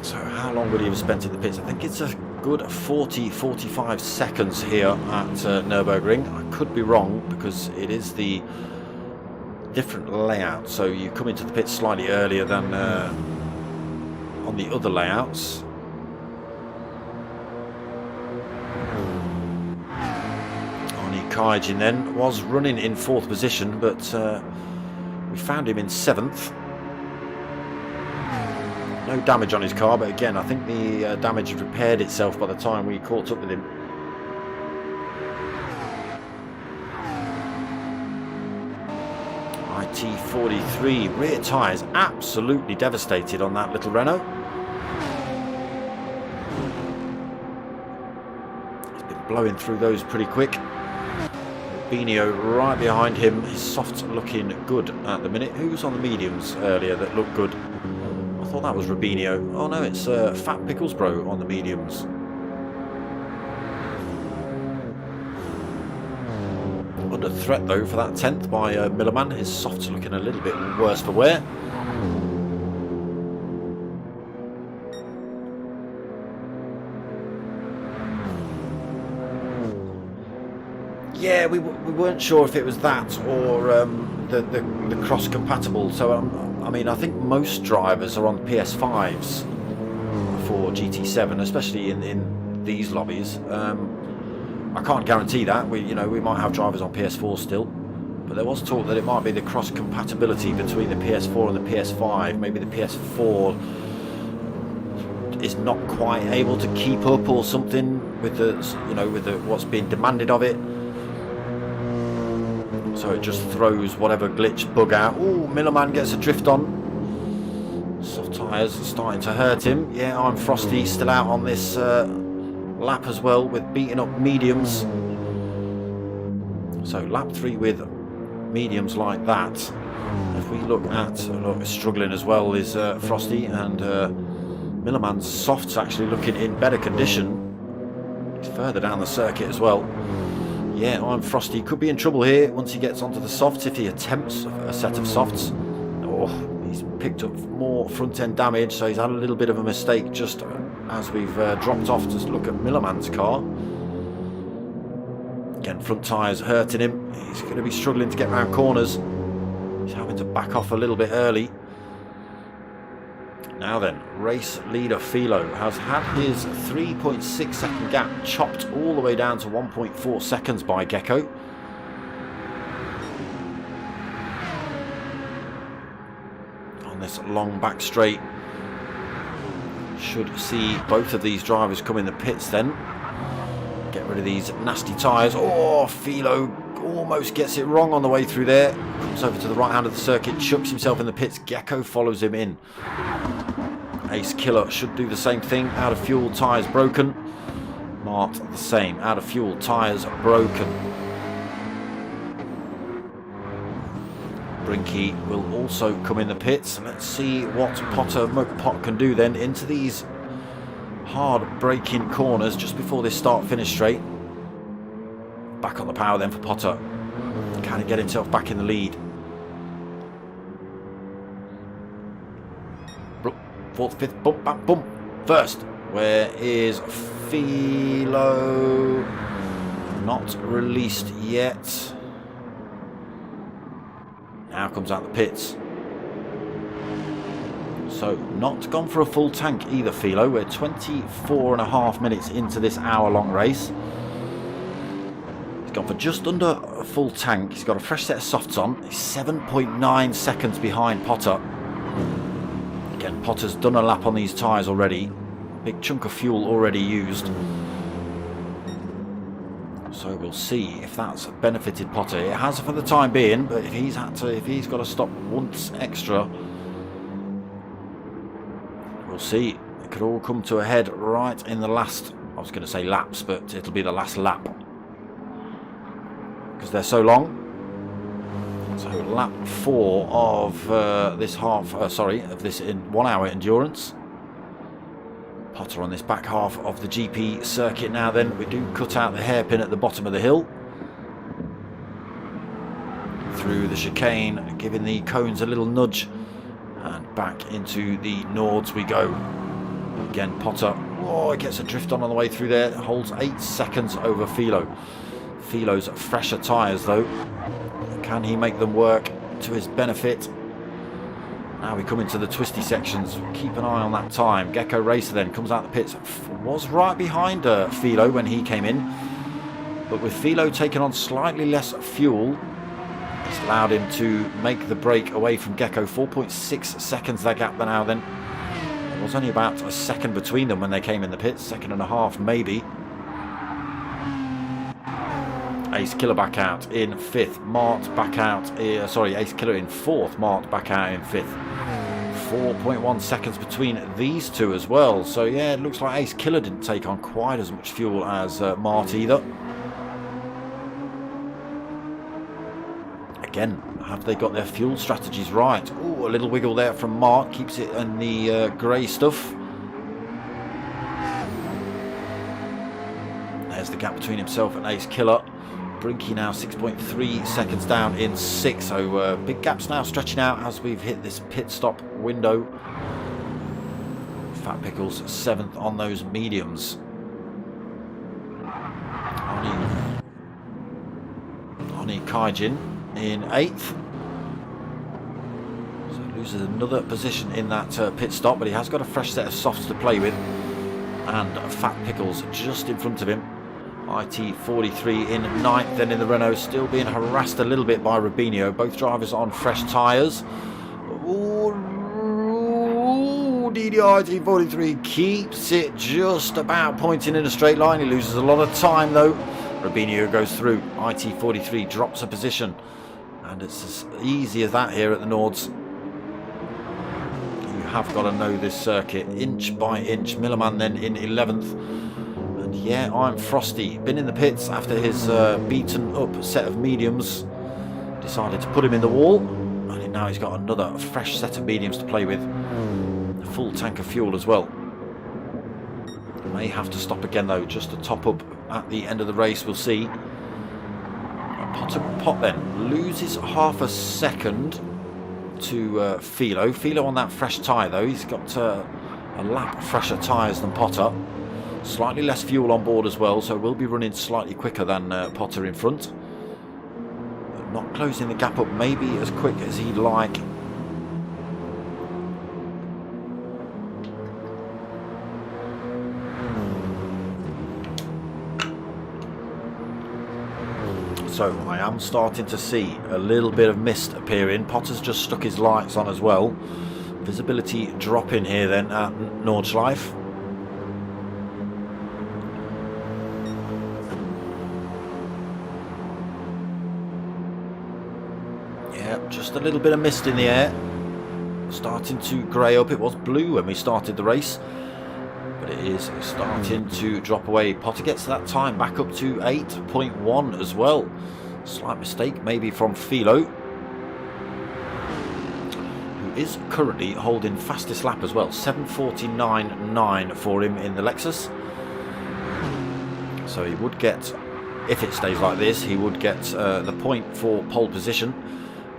So how long would he have spent in the pits? I think it's a good 40-45 seconds here at Nurburgring. I could be wrong because it is the different layout. So you come into the pits slightly earlier than on the other layouts. Kaijin then was running in 4th position, but we found him in 7th. No damage on his car, but again, I think the damage had repaired itself by the time we caught up with him. IT43, rear tyres absolutely devastated on that little Renault. He's been blowing through those pretty quick. Rubinho right behind him. His soft's looking good at the minute. Who was on the mediums earlier that looked good? I thought that was Rubinho. Oh no, it's Fat Pickles Bro on the mediums. Under threat though for that 10th by Millerman. His soft's looking a little bit worse for wear. Yeah, we weren't sure if it was that or the cross compatible. So I mean, I think most drivers are on PS5s for GT7, especially in these lobbies. I can't guarantee that. We might have drivers on PS4 still, but there was talk that it might be the cross compatibility between the PS4 and the PS5. Maybe the PS4 is not quite able to keep up or something with the what's being demanded of it. So it just throws whatever glitch bug out. Oh, Millerman gets a drift on. Soft tyres are starting to hurt him. Yeah, I'm Frosty, still out on this lap as well with beating up mediums. So lap 3 with mediums like that. If we look at struggling as well is Frosty, and Millerman's soft's actually looking in better condition. He's further down the circuit as well. Yeah, I'm Frosty could be in trouble here once he gets onto the softs if he attempts a set of softs. Oh, he's picked up more front end damage, so he's had a little bit of a mistake just as we've dropped off to look at Millerman's car. Again, front tyres hurting him. He's going to be struggling to get around corners. He's having to back off a little bit early. Now then, race leader Philo has had his 3.6 second gap chopped all the way down to 1.4 seconds by Gecko. On this long back straight. Should see both of these drivers come in the pits then. Get rid of these nasty tyres. Oh, Philo almost gets it wrong on the way through there. Comes over to the right hand of the circuit, chucks himself in the pits. Gecko follows him in. Ace Killer should do the same thing. Out of fuel, tyres broken. Mart the same. Out of fuel, tyres broken. Brinky will also come in the pits. Let's see what Pot can do then into these hard braking corners just before this start-finish straight. Back on the power then for Potter. Can he get himself back in the lead? Fourth, fifth, bump, bump, bump. First, where is Philo? Not released yet. Now comes out the pits. So, not gone for a full tank either, Philo. We're 24.5 minutes into this hour-long race. He's gone for just under a full tank. He's got a fresh set of softs on. He's 7.9 seconds behind Potter. Again, Potter's done a lap on these tyres already. Big chunk of fuel already used. So we'll see if that's benefited Potter. It has for the time being, but if he's got to stop once extra, we'll see. It could all come to a head right in the last, I was going to say laps, but it'll be the last lap. Because they're so long. So lap 4 of this of this in 1 hour endurance. Potter on this back half of the GP circuit now then. We do cut out the hairpin at the bottom of the hill. Through the chicane, giving the cones a little nudge. And back into the Nords we go. Again, Potter, oh, he gets a drift on the way through there. Holds 8 seconds over Philo. Philo's fresher tyres though. Can he make them work to his benefit? Now we come into the twisty sections. Keep an eye on that time. Gecko Racer then comes out the pits. Was right behind Philo when he came in. But with Philo taking on slightly less fuel, it's allowed him to make the break away from Gecko. 4.6 seconds that gap now then. There was only about a second between them when they came in the pits, second and a half maybe. Ace Killer back out in 5th, Mart back out, Ace Killer in 4th, Mart back out in 5th. 4.1 seconds between these two as well. So yeah, it looks like Ace Killer didn't take on quite as much fuel as Mart either. Again, have they got their fuel strategies right? Ooh, a little wiggle there from Mart, keeps it in the grey stuff. There's the gap between himself and Ace Killer. Brinky now 6.3 seconds down in 6th, so big gaps now stretching out as we've hit this pit stop window. Fat Pickles 7th on those mediums. Oni Kaijin in 8th. So loses another position in that pit stop, but he has got a fresh set of softs to play with. And Fat Pickles just in front of him. IT43 in 9th, then in the Renault, still being harassed a little bit by Rubinho. Both drivers on fresh tyres. Ooh, DDIT43 keeps it just about pointing in a straight line. He loses a lot of time though. Rubinho goes through. IT43 drops a position. And it's as easy as that here at the Nords. You have got to know this circuit inch by inch. Millerman then in 11th. Yeah, I'm Frosty. Been in the pits after his beaten up set of mediums. Decided to put him in the wall. And now he's got another fresh set of mediums to play with. A full tank of fuel as well. May have to stop again though, just to top up at the end of the race, we'll see. Pot then loses half a second to Philo. Philo on that fresh tyre though. He's got a lap fresher tyres than Potter. Slightly less fuel on board as well, so we'll be running slightly quicker than Potter in front. But not closing the gap up maybe as quick as he'd like. So I am starting to see a little bit of mist appearing. Potter's just stuck his lights on as well. Visibility dropping here then at Nordschleife. Just a little bit of mist in the air, starting to grey up. It was blue when we started the race, but it is starting to drop away. Potter gets that time back up to 8.1 as well. Slight mistake maybe from Philo, who is currently holding fastest lap as well. 7:49.9 for him in the Lexus. So he would get, if it stays like this, he would get the point for pole position.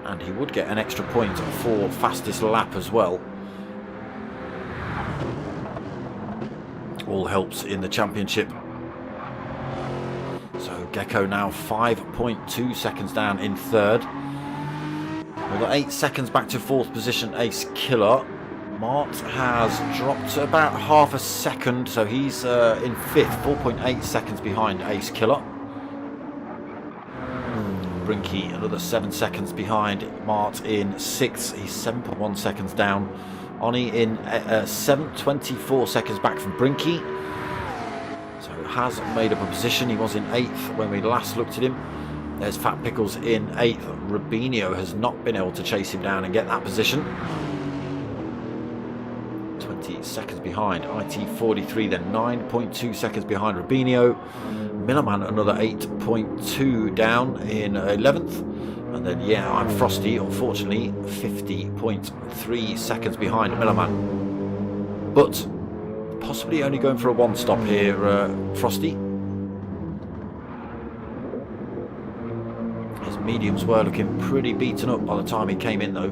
And he would get an extra point for fastest lap as well. All helps in the championship. So Gecko now 5.2 seconds down in 3rd. We've got 8 seconds back to 4th position, Ace Killer. Mart has dropped about half a second, so he's in 5th, 4.8 seconds behind Ace Killer. Brinky another 7 seconds behind Mart in 6th. He's 7.1 seconds down. Oni in 7th, 24 seconds back from Brinky. So has made up a position. He was in 8th when we last looked at him. There's Fat Pickles in 8th. Rubinho has not been able to chase him down and get that position. 20 seconds behind IT43, then 9.2 seconds behind Rubinho. Millerman another 8.2 down in 11th. And then, yeah, I'm Frosty, unfortunately, 50.3 seconds behind Millerman. But possibly only going for a one stop here, Frosty. His mediums were looking pretty beaten up by the time he came in, though.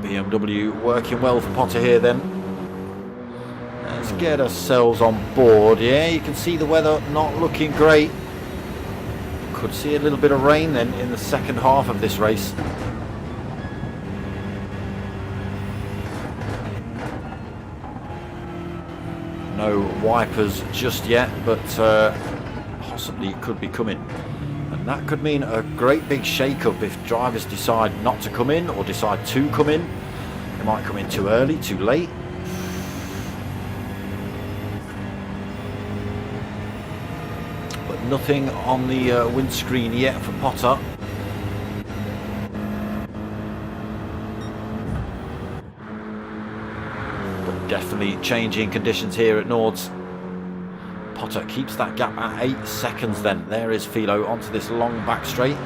BMW working well for Potter here then. Let's get ourselves on board. Yeah, you can see the weather not looking great. Could see a little bit of rain then in the second half of this race. No wipers just yet, but possibly could be coming. And that could mean a great big shake-up if drivers decide not to come in or decide to come in. They might come in too early, too late. But nothing on the windscreen yet for Potter. But definitely changing conditions here at Nords. Potter keeps that gap at 8 seconds then. There is Philo onto this long back straight.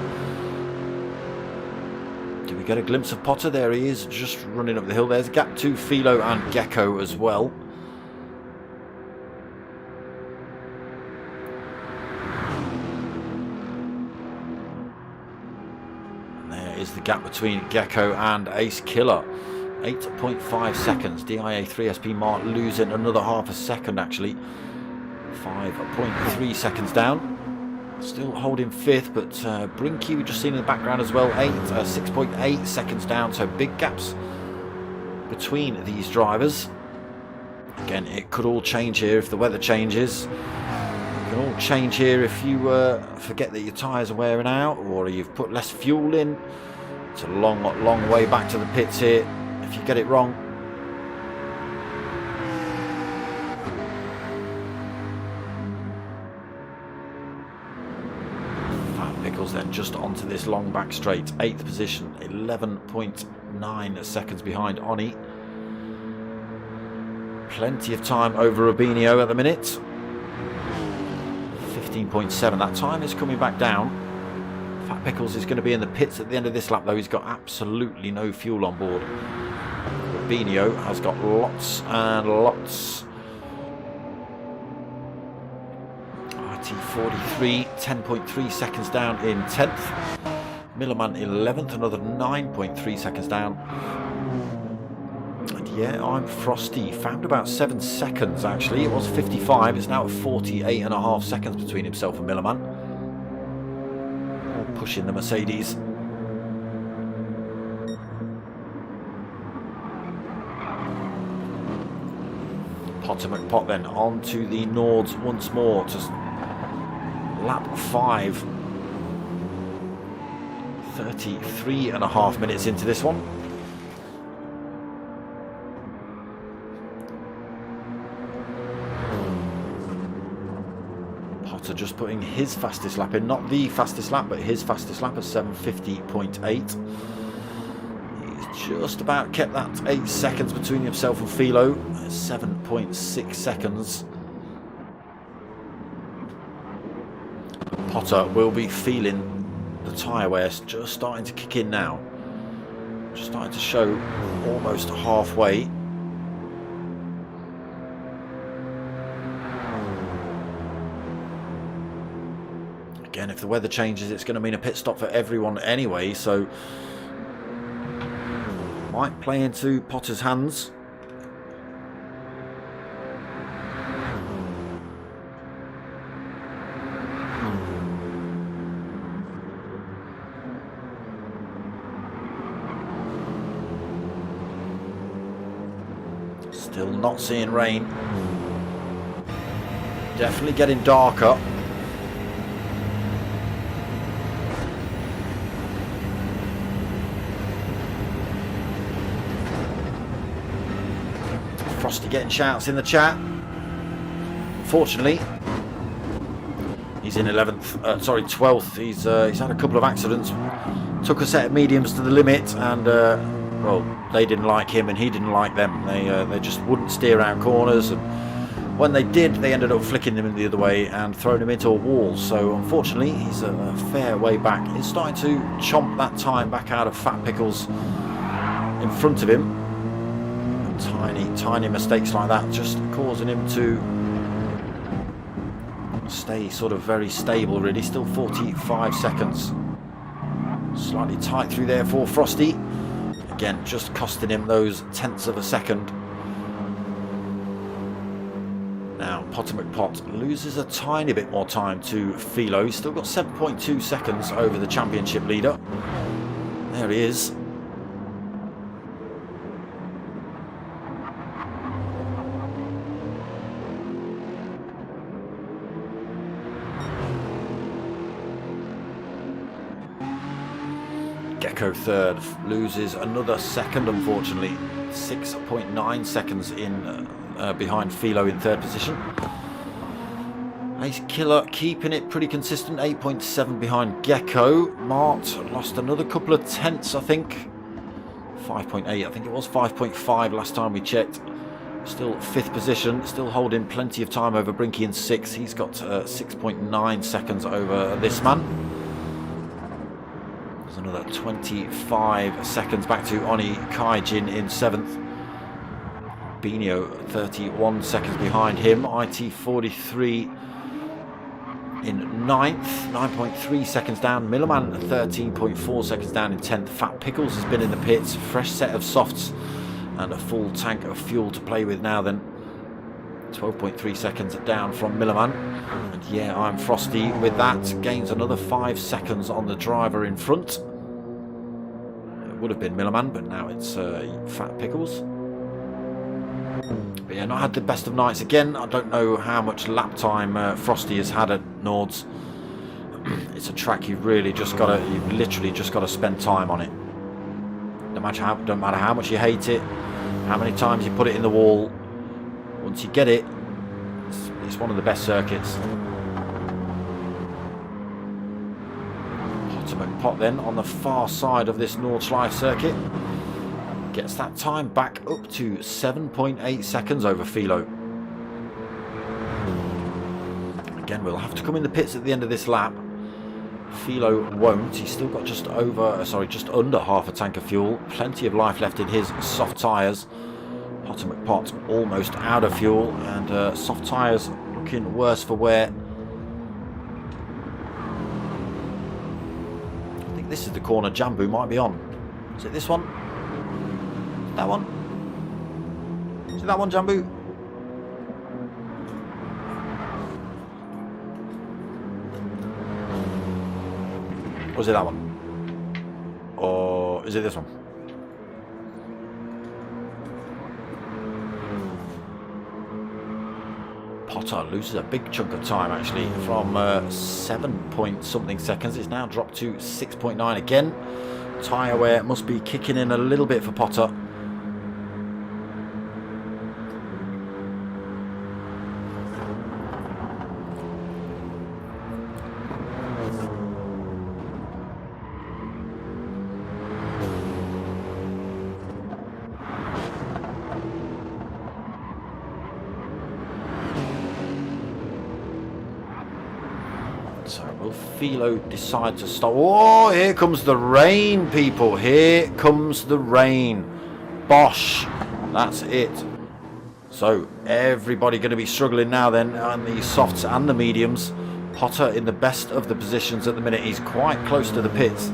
Do we get a glimpse of Potter? There he is, just running up the hill. There's a gap to Philo and Gecko as well. And there is the gap between Gecko and Ace Killer. 8.5 seconds. DIA 3SP Mark losing another half a second actually. 5.3 seconds down. Still holding 5th, but Brinky we just seen in the background as well. 6.8 seconds down, so big gaps between these drivers. Again, it could all change here if the weather changes. It can all change here if you forget that your tyres are wearing out or you've put less fuel in. It's a long way back to the pits here if you get it wrong. Then just onto this long back straight, 8th position, 11.9 seconds behind Oni. Plenty of time over Rubinho at the minute. 15.7. That time is coming back down. Fat Pickles is going to be in the pits at the end of this lap though. He's got absolutely no fuel on board. Rubinho has got lots and lots. 43, 10.3 seconds down in 10th. Millerman 11th, another 9.3 seconds down. And yeah, I'm Frosty. Found about 7 seconds actually. It was 55, it's now at 48.5 seconds between himself and Millerman. All pushing the Mercedes. Potter McPot then on to the Nords once more to lap 5. 33.5 minutes into this one. Potter just putting his fastest lap in, not the fastest lap, but his fastest lap of 7:50.8. He's just about kept that 8 seconds between himself and Philo. 7.6 seconds. Potter will be feeling the tyre wear just starting to kick in now. Just starting to show almost halfway. Again, if the weather changes, it's going to mean a pit stop for everyone anyway, so might play into Potter's hands. Still not seeing rain. Definitely getting darker. Frosty getting shouts in the chat. Unfortunately, he's in 12th. He's had a couple of accidents. Took a set of mediums to the limit and well, they didn't like him and he didn't like them. They just wouldn't steer around corners, and when they did, they ended up flicking him the other way and throwing him into a wall. So unfortunately, he's a fair way back. He's starting to chomp that time back out of Fat Pickles in front of him. And tiny mistakes like that just causing him to stay sort of very stable, really. Still 45 seconds. Slightly tight through there for Frosty. Again, just costing him those tenths of a second. Now, Potter McPot loses a tiny bit more time to Philo. He's still got 7.2 seconds over the championship leader. There he is. Beano third, loses another second, unfortunately. 6.9 seconds in behind Philo in third position. Ace Killer keeping it pretty consistent, 8.7 behind Gecko. Mart lost another couple of tenths, I think. 5.8, I think it was 5.5 last time we checked. Still fifth position, still holding plenty of time over Brinky in sixth. He's got 6.9 seconds over this man. There's another 25 seconds back to Oni Kaijin in seventh. Bino 31 seconds behind him. IT 43 in ninth, 9.3 seconds down. Millerman 13.4 seconds down in 10th. Fat Pickles has been in the pits. Fresh set of softs and a full tank of fuel to play with now then. 12.3 seconds down from Millerman. And yeah, I'm Frosty with that. Gains another 5 seconds on the driver in front. It would have been Millerman, but now it's Fat Pickles. But yeah, not had the best of nights again. I don't know how much lap time Frosty has had at Nords. It's a track you've literally just got to spend time on it. No matter how much you hate it, how many times you put it in the wall, once you get it, it's one of the best circuits. Potter McPot then on the far side of this Nordschleife circuit. Gets that time back up to 7.8 seconds over Philo. Again, we'll have to come in the pits at the end of this lap. Philo won't. He's still got just under half a tank of fuel. Plenty of life left in his soft tyres. Potter McPot almost out of fuel, and soft tyres looking worse for wear. I think this is the corner Jambu might be on. Is it this one? That one? Is it that one, Jambu? Or is it that one? Or is it this one? Potter loses a big chunk of time actually from 7 point something seconds. It's now dropped to 6.9 again. Tyre wear must be kicking in a little bit for Potter. So will Philo decide to stop? Oh, here comes the rain, people. Here comes the rain. Bosh. That's it. So everybody going to be struggling now then on the softs and the mediums. Potter in the best of the positions at the minute. He's quite close to the pits.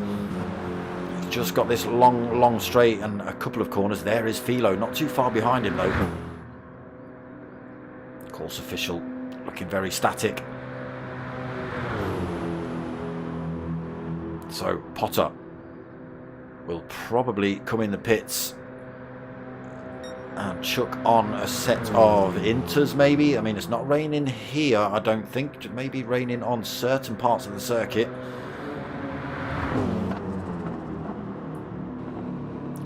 He's just got this long straight and a couple of corners. There is Philo. Not too far behind him though. Course official looking very static. So Potter will probably come in the pits and chuck on a set of inters maybe. I mean, it's not raining here, I don't think. Maybe raining on certain parts of the circuit.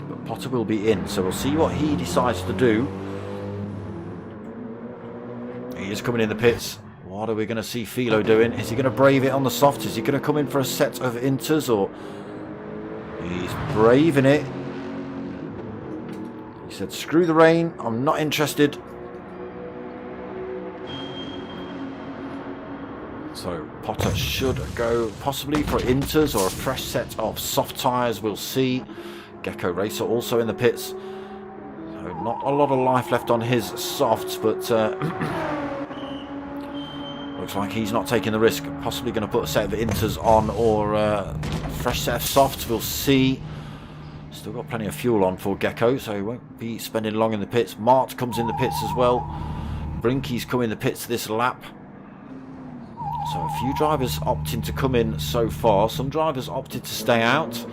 But Potter will be in, so we'll see what he decides to do. He is coming in the pits. What are we going to see Philo doing? Is he going to brave it on the soft? Is he going to come in for a set of inters, or he's braving it? He said, screw the rain, I'm not interested. So Potter should go possibly for inters or a fresh set of soft tyres. We'll see. Gecko Racer also in the pits. So not a lot of life left on his softs, but looks like he's not taking the risk. Possibly going to put a set of inters on or a fresh set of softs. We'll see. Still got plenty of fuel on for Gecko, so he won't be spending long in the pits. Mart comes in the pits as well. Brinky's come in the pits this lap. So a few drivers opting to come in so far. Some drivers opted to stay out.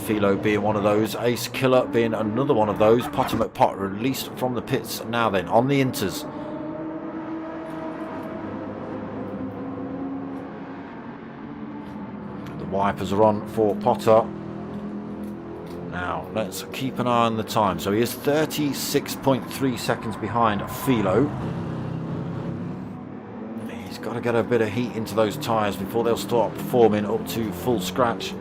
Philo being one of those. Ace Killer being another one of those. Potter McPot released from the pits now then on the inters. Wipers are on for Potter. Now, let's keep an eye on the time. So he is 36.3 seconds behind Philo. He's got to get a bit of heat into those tyres before they'll start performing up to full scratch.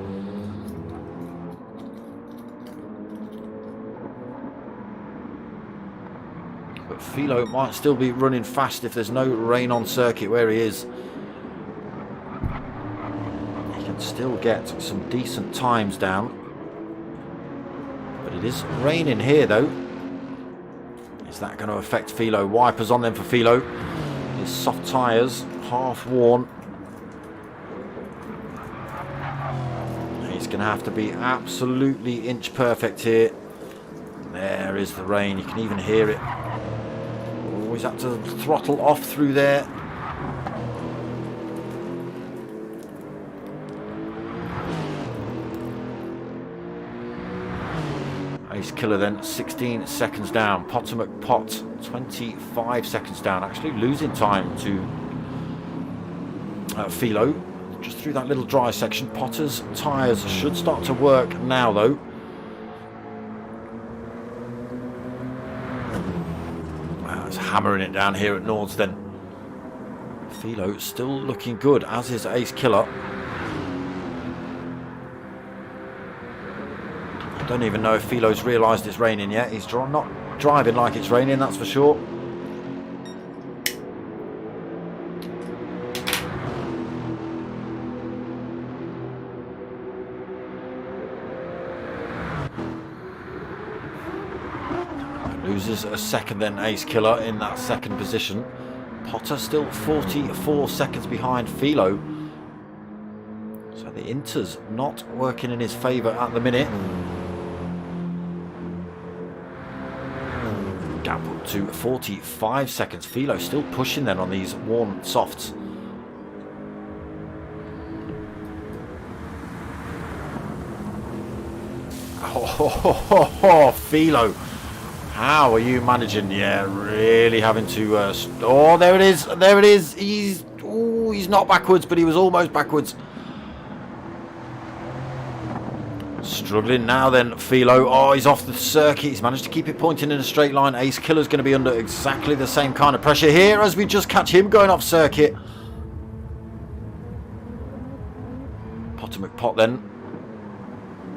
But Philo might still be running fast if there's no rain on circuit where he is. He can still get some decent times down. But it is raining here though. Is that going to affect Philo? Wipers on them for Philo. His soft tyres, half worn. He's going to have to be absolutely inch perfect here. There is the rain, you can even hear it. Oh, he's had to throttle off through there. Ace Killer then 16 seconds down. Potomac Pot 25 seconds down. Actually losing time to Philo. Just through that little dry section. Potter's tyres should start to work now though. It's hammering it down here at Nords then. Philo still looking good, as is Ace Killer. I don't even know if Philo's realised it's raining yet. He's not driving like it's raining, that's for sure. Loses a second then, Ace Killer in that second position. Potter still 44 seconds behind Philo. So the Inter's not working in his favour at the minute. Gap up to 45 seconds. Philo still pushing then on these worn softs. Oh, Philo. How are you managing? Yeah, really having to... oh, there it is. There it is. He's not backwards, but he was almost backwards. Struggling now then, Philo. Oh, he's off the circuit. He's managed to keep it pointing in a straight line. Ace Killer's going to be under exactly the same kind of pressure here as we just catch him going off circuit. Potomac Pot then.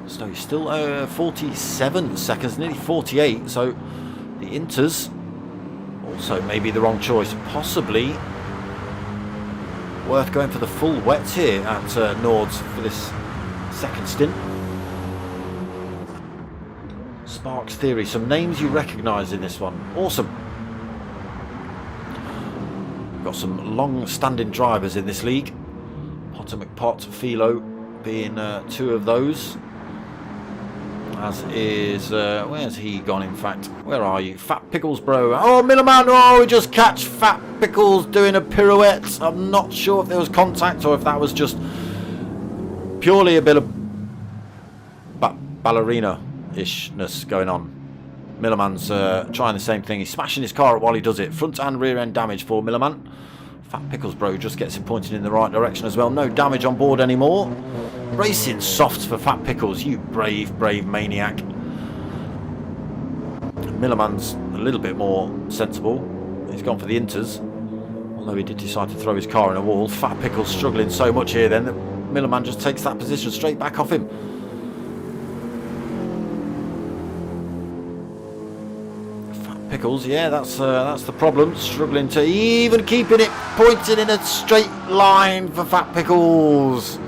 So he's still 47 seconds, nearly 48. So the Inters also maybe the wrong choice. Possibly worth going for the full wets here at Nords for this second stint. Sparks Theory, some names you recognise in this one. Awesome. Got some long-standing drivers in this league. Potomac Pot, Philo being two of those. As is, where's he gone in fact? Where are you? Fat Pickles bro. Oh, Millerman, oh, we just catch Fat Pickles doing a pirouette. I'm not sure if there was contact or if that was just purely a bit of ballerina-ishness going on. Millerman's trying the same thing. He's smashing his car up while he does it. Front and rear end damage for Millerman. Fat Pickles bro just gets him pointed in the right direction as well. No damage on board anymore. Racing softs for Fat Pickles, you brave maniac. Millerman's a little bit more sensible. He's gone for the Inters, although he did decide to throw his car in a wall. Fat Pickles struggling so much here then that Millerman just takes that position straight back off him. Fat Pickles, yeah, that's the problem. Struggling to even keeping it pointed in a straight line for Fat Pickles.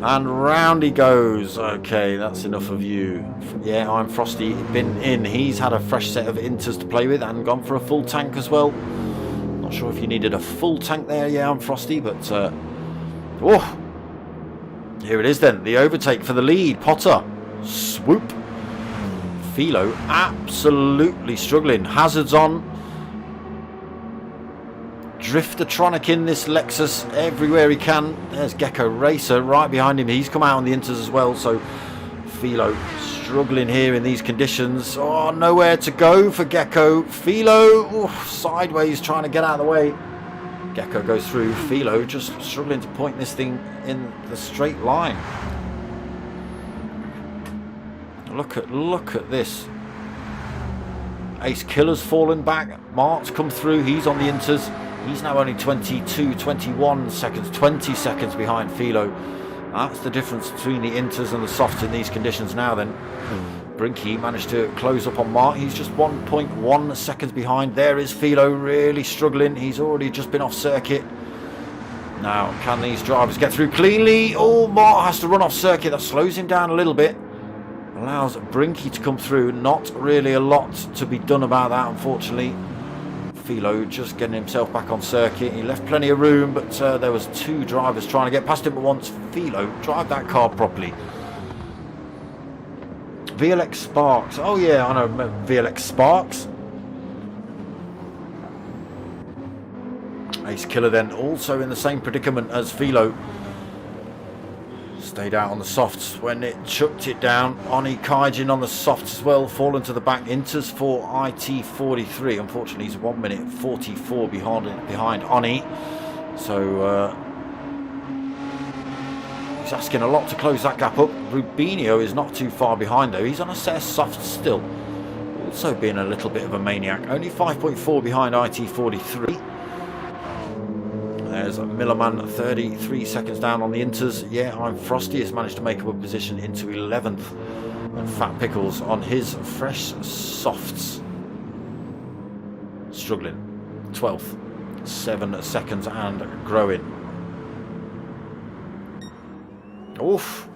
And round he goes. Okay, that's enough of you. Yeah, I'm Frosty. Been in. He's had a fresh set of Inters to play with and gone for a full tank as well. Not sure if you needed a full tank there. Yeah, I'm Frosty, but... oh, here it is then. The overtake for the lead. Potter. Swoop. Philo absolutely struggling. Hazards on. Driftertronic in this Lexus everywhere he can. There's Gecko Racer right behind him. He's come out on the Inters as well. So Philo struggling here in these conditions. Oh, nowhere to go for Gecko. Philo sideways trying to get out of the way. Gecko goes through. Philo just struggling to point this thing in the straight line. Look at this. Ace Killer's fallen back. Mart's come through. He's on the inters. He's now only 22, 21 seconds, 20 seconds behind Philo. That's the difference between the inters and the softs in these conditions now then. Brinky managed to close up on Mart. He's just 1.1 seconds behind. There is Philo really struggling. He's already just been off circuit. Now, can these drivers get through cleanly? Oh, Mart has to run off circuit. That slows him down a little bit. Allows Brinky to come through. Not really a lot to be done about that, unfortunately. Philo just getting himself back on circuit. He left plenty of room, but there was two drivers trying to get past him at once. Philo, drive that car properly. VLX Sparks. Oh yeah, I know VLX Sparks. Ace Killer then also in the same predicament as Philo. Stayed out on the softs when it chucked it down. Oni Kaijin on the softs as well, fallen to the back. Inters for IT43. Unfortunately, he's 1 minute 44 behind Oni. So he's asking a lot to close that gap up. Rubinho is not too far behind though. He's on a set of softs still. Also being a little bit of a maniac. Only 5.4 behind IT43. There's Millerman 33 seconds down on the inters. Yeah, I'm Frosty has managed to make up a position into 11th. And Fat Pickles on his fresh softs. Struggling. 12th. 7 seconds and growing. Oof.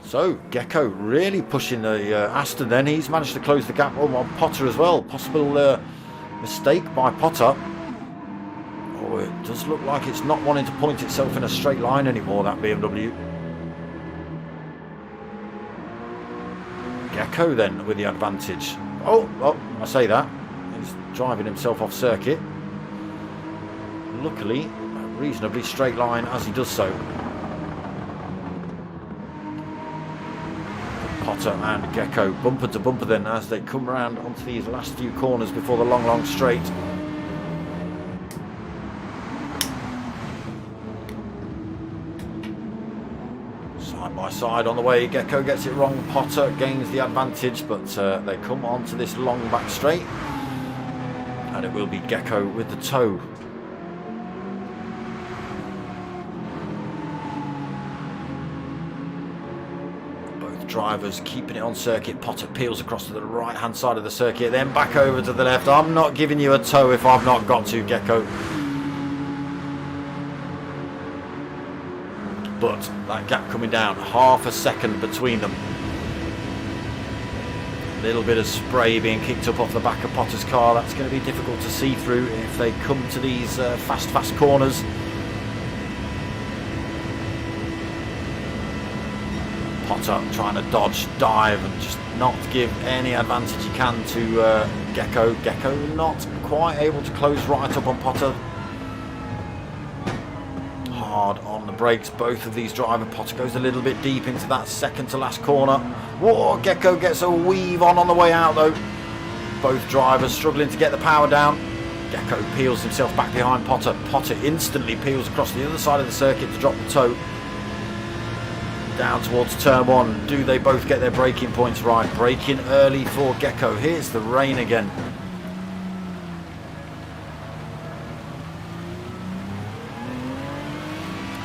So, Gecko really pushing the Aston then. He's managed to close the gap on Potter as well. Possible mistake by Potter. Oh, it does look like it's not wanting to point itself in a straight line anymore, that BMW. Gecko then with the advantage. Oh, I say that. He's driving himself off circuit. Luckily, a reasonably straight line as he does so. Potter and Gecko bumper to bumper then as they come around onto these last few corners before the long straight. Side by side on the way. Gecko gets it wrong. Potter gains the advantage, but they come onto this long back straight, and it will be Gecko with the toe. Drivers keeping it on circuit. Potter peels across to the right hand side of the circuit, then back over to the left. I'm not giving you a toe if I've not got to, Gecko. But that gap coming down, half a second between them. A little bit of spray being kicked up off the back of Potter's car. That's going to be difficult to see through if they come to these fast corners. Potter trying to dodge, dive and just not give any advantage he can to Gecko. Gecko not quite able to close right up on Potter. Hard on the brakes, both of these drivers. Potter goes a little bit deep into that second to last corner. Whoa, Gecko gets a weave on the way out though. Both drivers struggling to get the power down. Gecko peels himself back behind Potter. Potter instantly peels across the other side of the circuit to drop the toe. Down towards turn one. Do they both get their braking points right? Braking early for Gecko. Here's the rain again.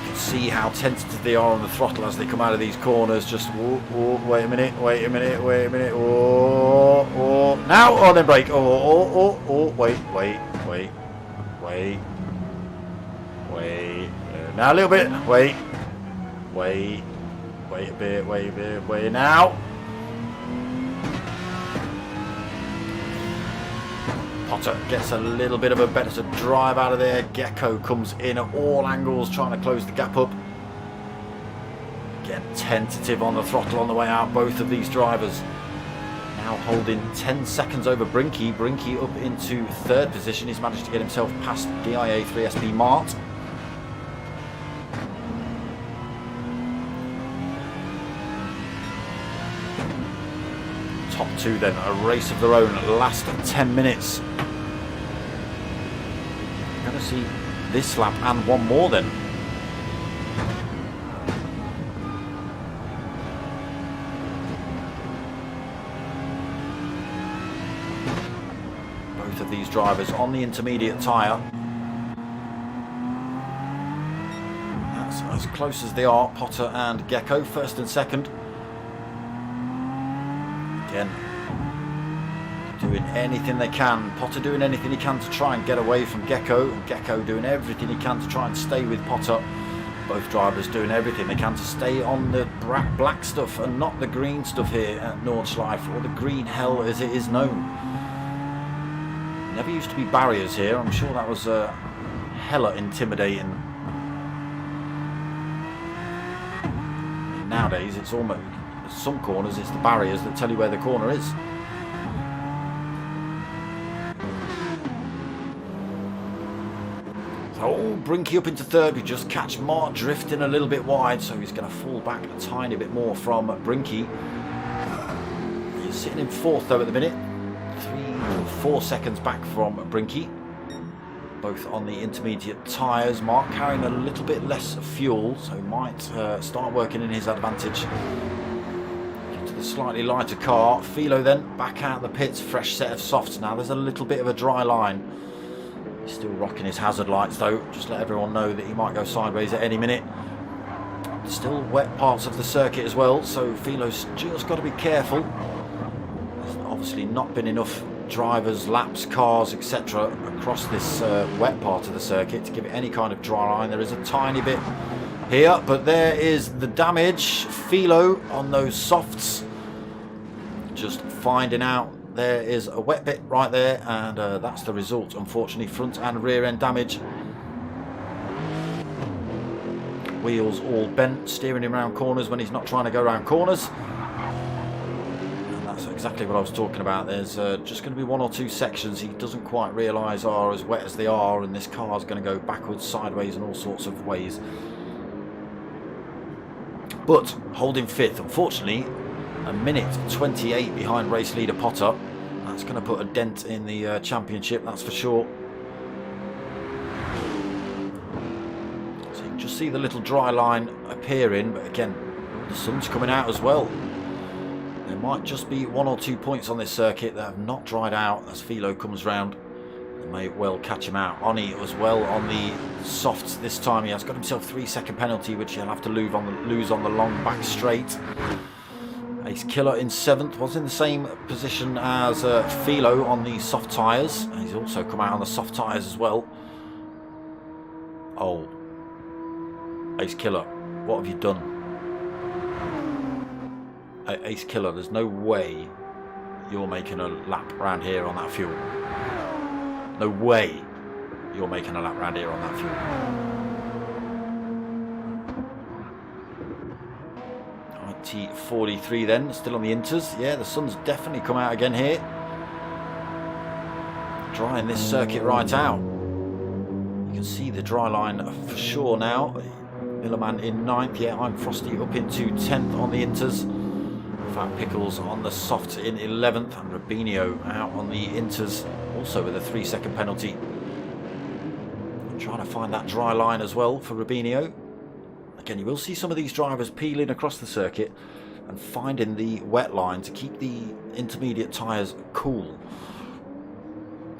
You can see how tentative they are on the throttle as they come out of these corners. Just wait a minute, wait a minute, wait a minute. Now, then brake. Wait. Now a little bit. Wait a bit, wait now. Potter gets a little bit of a better drive out of there. Gecko comes in at all angles trying to close the gap up. Get tentative on the throttle on the way out, both of these drivers. Now holding 10 seconds over Brinky. Brinky up into third position. He's managed to get himself past DIA 3SP Mart. Top two then, a race of their own, last 10 minutes. We're going to see this lap and one more then. both of these drivers on the intermediate tyre. That's as close as they are, Potter and Gecko, first and second. Again, doing anything they can. Potter doing anything he can to try and get away from Gecko, and Gecko doing everything he can to try and stay with Potter. Both drivers doing everything they can to stay on the black stuff and not the green stuff here at Nordschleife, or the green hell as it is known. Never used to be barriers here. I'm sure that was hella intimidating. Nowadays it's almost, some corners it's the barriers that tell you where the corner is. Oh, Brinky up into third. We just catch Mark drifting a little bit wide, so he's going to fall back a tiny bit more from Brinky. He's sitting in fourth though at the minute, 3-4 seconds back from Brinky. Both on the intermediate tyres. Mark carrying a little bit less fuel, so might start working in his advantage. Into the slightly lighter car. Philo then back out the pits, fresh set of softs. Now there's a little bit of a dry line. He's still rocking his hazard lights though, just let everyone know that he might go sideways at any minute. Still wet parts of the circuit as well, so Philo's just got to be careful. There's obviously not been enough drivers, laps, cars, etc. across this wet part of the circuit to give it any kind of dry line. There is a tiny bit here, but there is the damage. Philo on those softs, just finding out there is a wet bit right there, and that's the result, unfortunately. Front and rear end damage. Wheels all bent, steering him around corners when he's not trying to go around corners. And that's exactly what I was talking about. There's just going to be one or two sections he doesn't quite realise are as wet as they are, and this car's going to go backwards, sideways and all sorts of ways. But holding fifth, unfortunately, a minute 28 behind race leader Potter. That's going to put a dent in the championship, that's for sure. So you can just see the little dry line appearing, but again, the sun's coming out as well. There might just be 1 or 2 points on this circuit that have not dried out as Philo comes round. They may well catch him out. Oni as well on the softs this time. He has got himself 3-second penalty, which he'll have to lose on the long back straight. Ace Killer in 7th, was in the same position as Philo on the soft tyres. He's also come out on the soft tyres as well. Oh, Ace Killer, what have you done? Ace Killer, there's no way you're making a lap around here on that fuel. No way you're making a lap around here on that fuel. 43 then, still on the inters. Yeah, the sun's definitely come out again here. Drying this circuit right out. You can see the dry line for sure now. Millerman in 9th. Yeah, I'm Frosty up into 10th on the inters. Fat Pickles on the softs in 11th. And Rubinho out on the inters, also with a 3-second penalty. I'm trying to find that dry line as well for Rubinho. Again, you will see some of these drivers peeling across the circuit and finding the wet line to keep the intermediate tyres cool.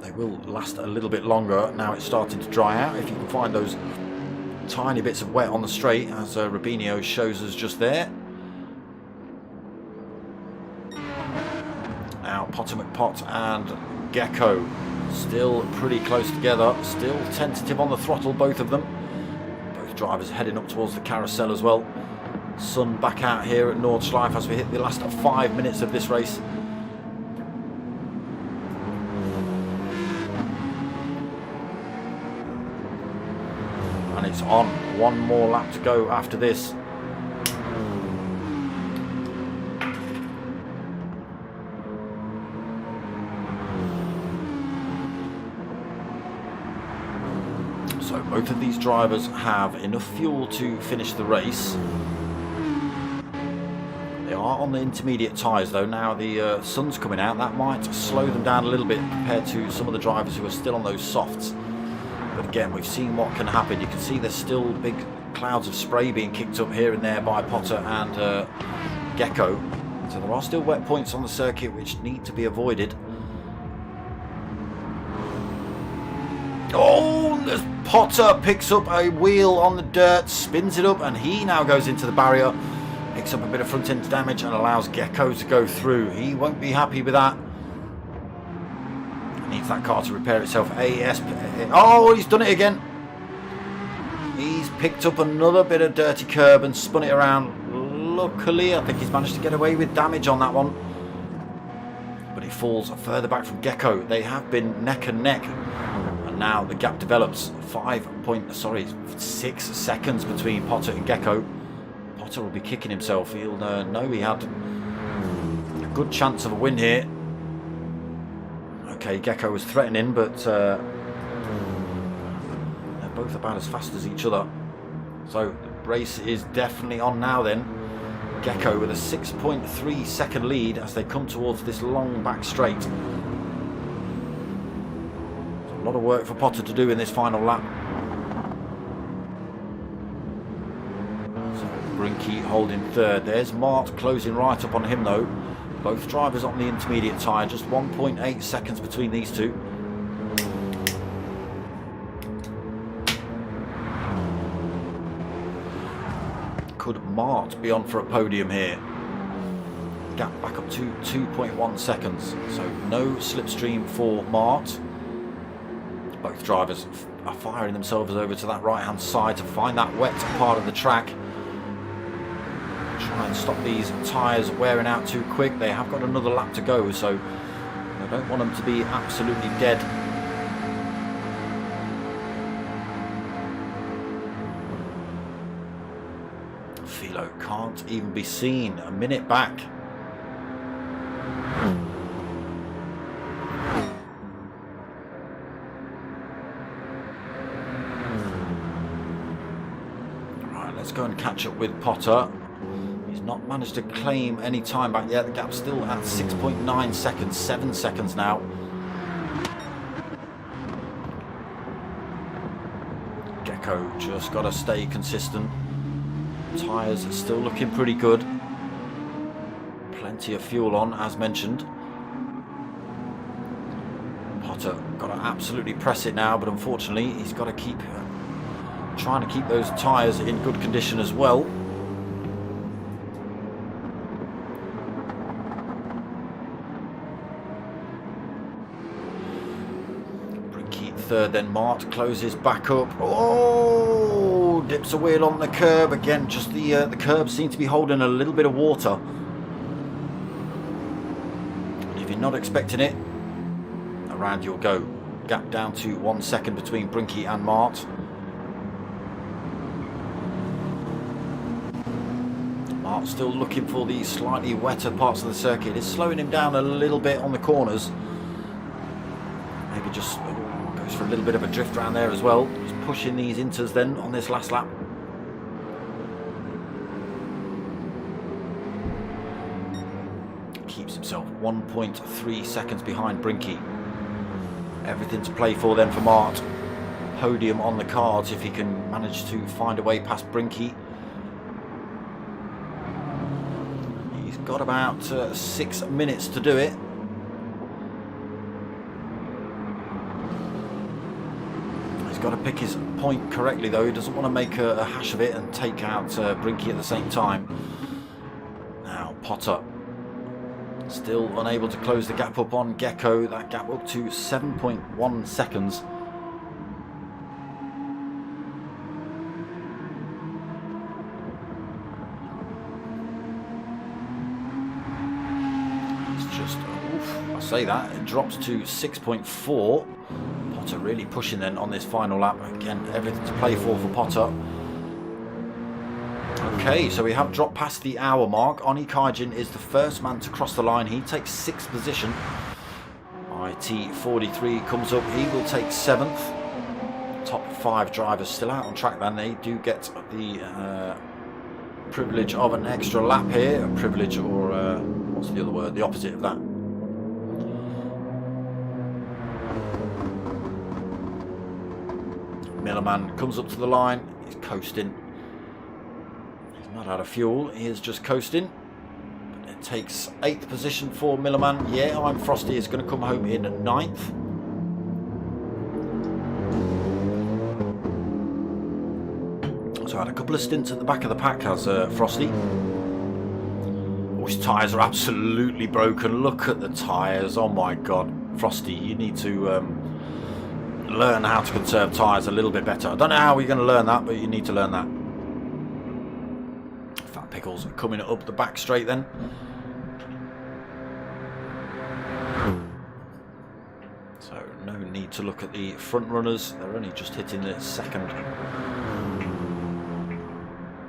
They will last a little bit longer. Now it's starting to dry out. If you can find those tiny bits of wet on the straight, as Rubinho shows us just there. Now Potter McPot and Gecko still pretty close together. Still tentative on the throttle, both of them. Drivers heading up towards the carousel as well. Sun back out here at Nordschleife as we hit the last 5 minutes of this race. And it's on. One more lap to go after this. So both of these drivers have enough fuel to finish the race. They are on the intermediate tyres though. Now the sun's coming out. That might slow them down a little bit compared to some of the drivers who are still on those softs. But again, we've seen what can happen. You can see there's still big clouds of spray being kicked up here and there by Potter and Gecko. So there are still wet points on the circuit which need to be avoided. Potter picks up a wheel on the dirt, spins it up, and he now goes into the barrier. Picks up a bit of front end damage and allows Gecko to go through. He won't be happy with that. Needs that car to repair itself. Oh, he's done it again. He's picked up another bit of dirty curb and spun it around. Luckily, I think he's managed to get away with damage on that one. But he falls further back from Gecko. They have been neck and neck. And now the gap develops. 6 seconds between Potter and Gecko. Potter will be kicking himself. He'll know he had a good chance of a win here. Okay, Gecko was threatening, but they're both about as fast as each other. So the race is definitely on now then. Gecko with a 6.3 second lead as they come towards this long back straight. A lot of work for Potter to do in this final lap. So Brinky holding third. There's Mart closing right up on him though. Both drivers on the intermediate tyre, just 1.8 seconds between these two. Could Mart be on for a podium here? Gap back up to 2.1 seconds. So no slipstream for Mart. Both drivers are firing themselves over to that right hand side to find that wet part of the track. Try and stop these tyres wearing out too quick. They have got another lap to go, so I don't want them to be absolutely dead. Philo can't even be seen. A minute back. Right, let's go and catch up with Potter. He's not managed to claim any time back yet. The gap's still at 6.9 seconds, 7 seconds now. Gecko just got to stay consistent. Tyres are still looking pretty good. Plenty of fuel on, as mentioned. Potter got to absolutely press it now, but unfortunately he's got to keep trying to keep those tyres in good condition as well. Third, then Mart closes back up. Oh, dips a wheel on the curb again. Just the curb seems to be holding a little bit of water. If you're not expecting it, around you'll go. Gap down to 1 second between Brinky and Mart. Mart's still looking for the slightly wetter parts of the circuit. It's slowing him down a little bit on the corners. Maybe just goes for a little bit of a drift around there as well. Just pushing these inters then on this last lap. Keeps himself 1.3 seconds behind Brinky. Everything to play for then for Mart. Podium on the cards if he can manage to find a way past Brinky. He's got about 6 minutes to do it. Got to pick his point correctly though. He doesn't want to make a hash of it and take out Brinky at the same time. Now Potter still unable to close the gap up on Gecko. That gap up to 7.1 seconds. It's just, I say that, it drops to 6.4. Potter really pushing then on this final lap. Again, everything to play for Potter. Okay, so we have dropped past the hour mark. Oni Kaijin is the first man to cross the line. He takes 6th position. IT43 comes up. He will take 7th. Top 5 drivers still out on track then. They do get the privilege of an extra lap here. A privilege, or what's the other word? The opposite of that. Millerman comes up to the line. He's coasting. He's not out of fuel. He is just coasting. But it takes 8th position for Millerman. Yeah, I'm Frosty is going to come home in 9th. So I had a couple of stints at the back of the pack as Frosty. Oh, his tyres are absolutely broken. Look at the tyres. Oh my god. Frosty, you need to learn how to conserve tyres a little bit better. I don't know how we're going to learn that, but you need to learn that. Fat Pickles coming up the back straight then. So no need to look at the front runners. They're only just hitting the second,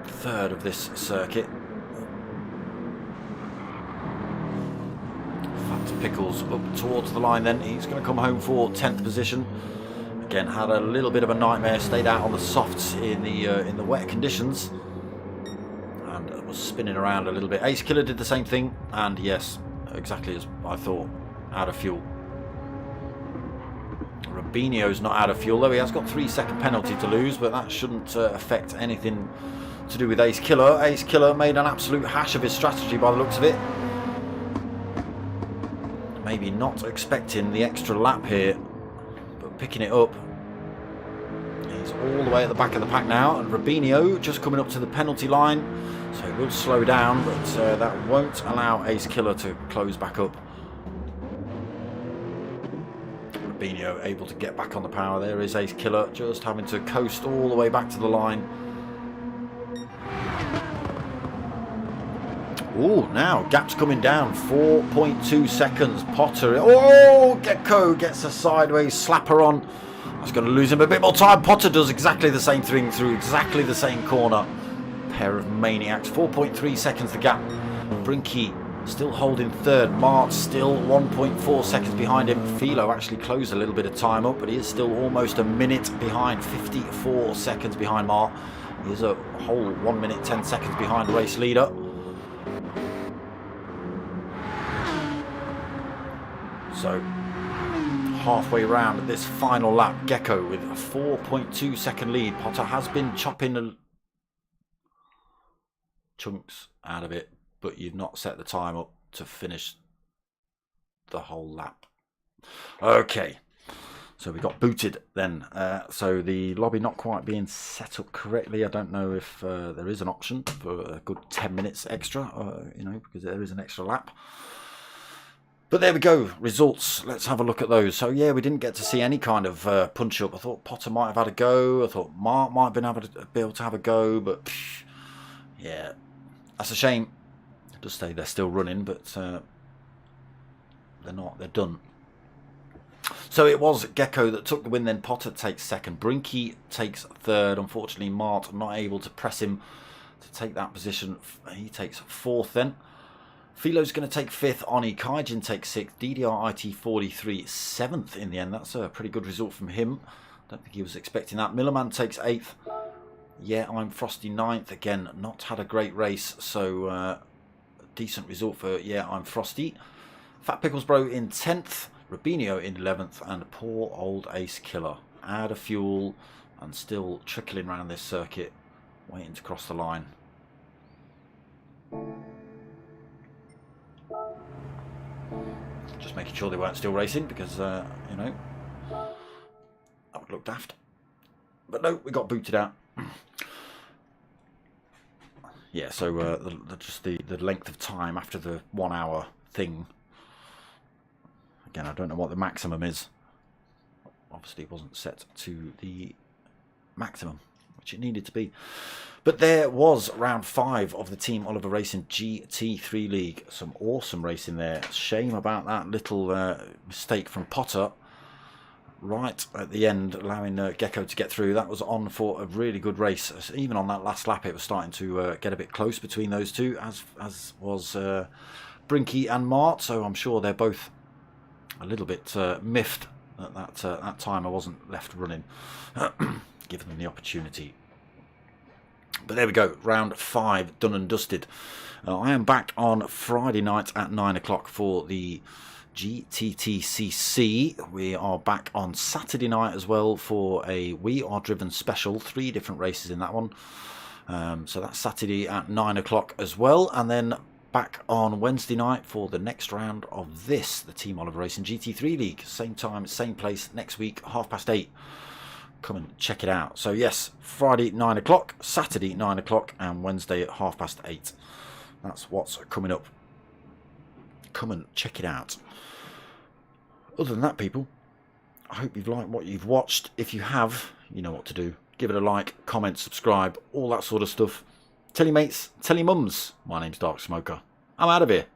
third of this circuit. Fat Pickles up towards the line then. He's going to come home for 10th position. Again, had a little bit of a nightmare. Stayed out on the softs in the wet conditions. And was spinning around a little bit. Ace Killer did the same thing. And yes, exactly as I thought. Out of fuel. Rubinho's not out of fuel, though he has got 3-second penalty to lose, but that shouldn't affect anything to do with Ace Killer. Ace Killer made an absolute hash of his strategy by the looks of it. Maybe not expecting the extra lap here, but picking it up. He's all the way at the back of the pack now, and Rubinho just coming up to the penalty line, so he will slow down, but that won't allow Ace Killer to close back up. Rubinho able to get back on the power. There is Ace Killer just having to coast all the way back to the line. Oh, now gap's coming down. 4.2 seconds. Potter. Oh, Gecko gets a sideways slapper on. That's going to lose him a bit more time. Potter does exactly the same thing through exactly the same corner. Pair of maniacs. 4.3 seconds the gap. Brinky still holding third. Mart still 1.4 seconds behind him. Philo actually closed a little bit of time up, but he is still almost a minute behind. 54 seconds behind Mart. He is a whole 1 minute 10 seconds behind the race leader. So halfway round this final lap, Gecko with a 4.2 second lead. Potter has been chopping chunks out of it, but you've not set the time up to finish the whole lap. Okay, so we got booted then. So the lobby not quite being set up correctly. I don't know if there is an option for a good 10 minutes extra, you know, because there is an extra lap. But there we go, results. Let's have a look at those. So yeah, we didn't get to see any kind of punch up. I thought Potter might have had a go. I thought Mark might have been able to have a go, but yeah, that's a shame. It does say they're still running, but they're not. They're done. So it was Gecko that took the win. Then Potter takes second. Brinky takes third. Unfortunately, Mart not able to press him to take that position. He takes fourth then. Philo's going to take fifth. Oni Kaijin takes sixth. DDR IT43 seventh in the end. That's a pretty good result from him. Don't think he was expecting that. Millerman takes eighth. Yeah, I'm Frosty ninth. Again, not had a great race, so decent result for Yeah, I'm Frosty. Fat Pickles Bro in 10th. Rubinho in 11th. And poor old Ace Killer. Out of fuel and still trickling around this circuit, waiting to cross the line. Just making sure they weren't still racing because, you know, that would look daft. But no, we got booted out. Yeah, so just the length of time after the 1 hour thing. Again, I don't know what the maximum is. Obviously, it wasn't set to the maximum, which it needed to be. But there was round 5 of the Team Oliver Racing GT3 League. Some awesome racing there. Shame about that little mistake from Potter right at the end, allowing Gecko to get through. That was on for a really good race. Even on that last lap, it was starting to get a bit close between those two, as was Brinky and Mart. So I'm sure they're both a little bit miffed that that timer wasn't left running, giving them the opportunity. But there we go, round 5 done and dusted. I am back on Friday night at 9 o'clock for the GTTCC. We are back on Saturday night as well for a We Are Driven special. 3 different races in that one. So that's Saturday at 9 o'clock as well. And then back on Wednesday night for the next round of this, the Team Oliver Racing GT3 League. Same time, same place next week, 8:30. come and check it out. So yes, Friday 9 o'clock, Saturday 9 o'clock, and Wednesday at 8:30. That's what's coming up. Come and check it out. Other than that, people, I hope you've liked what you've watched. If you have, you know what to do. Give it a like, comment, subscribe, all that sort of stuff. Tell your mates, tell your mums. My name's Dark Smoker. I'm out of here.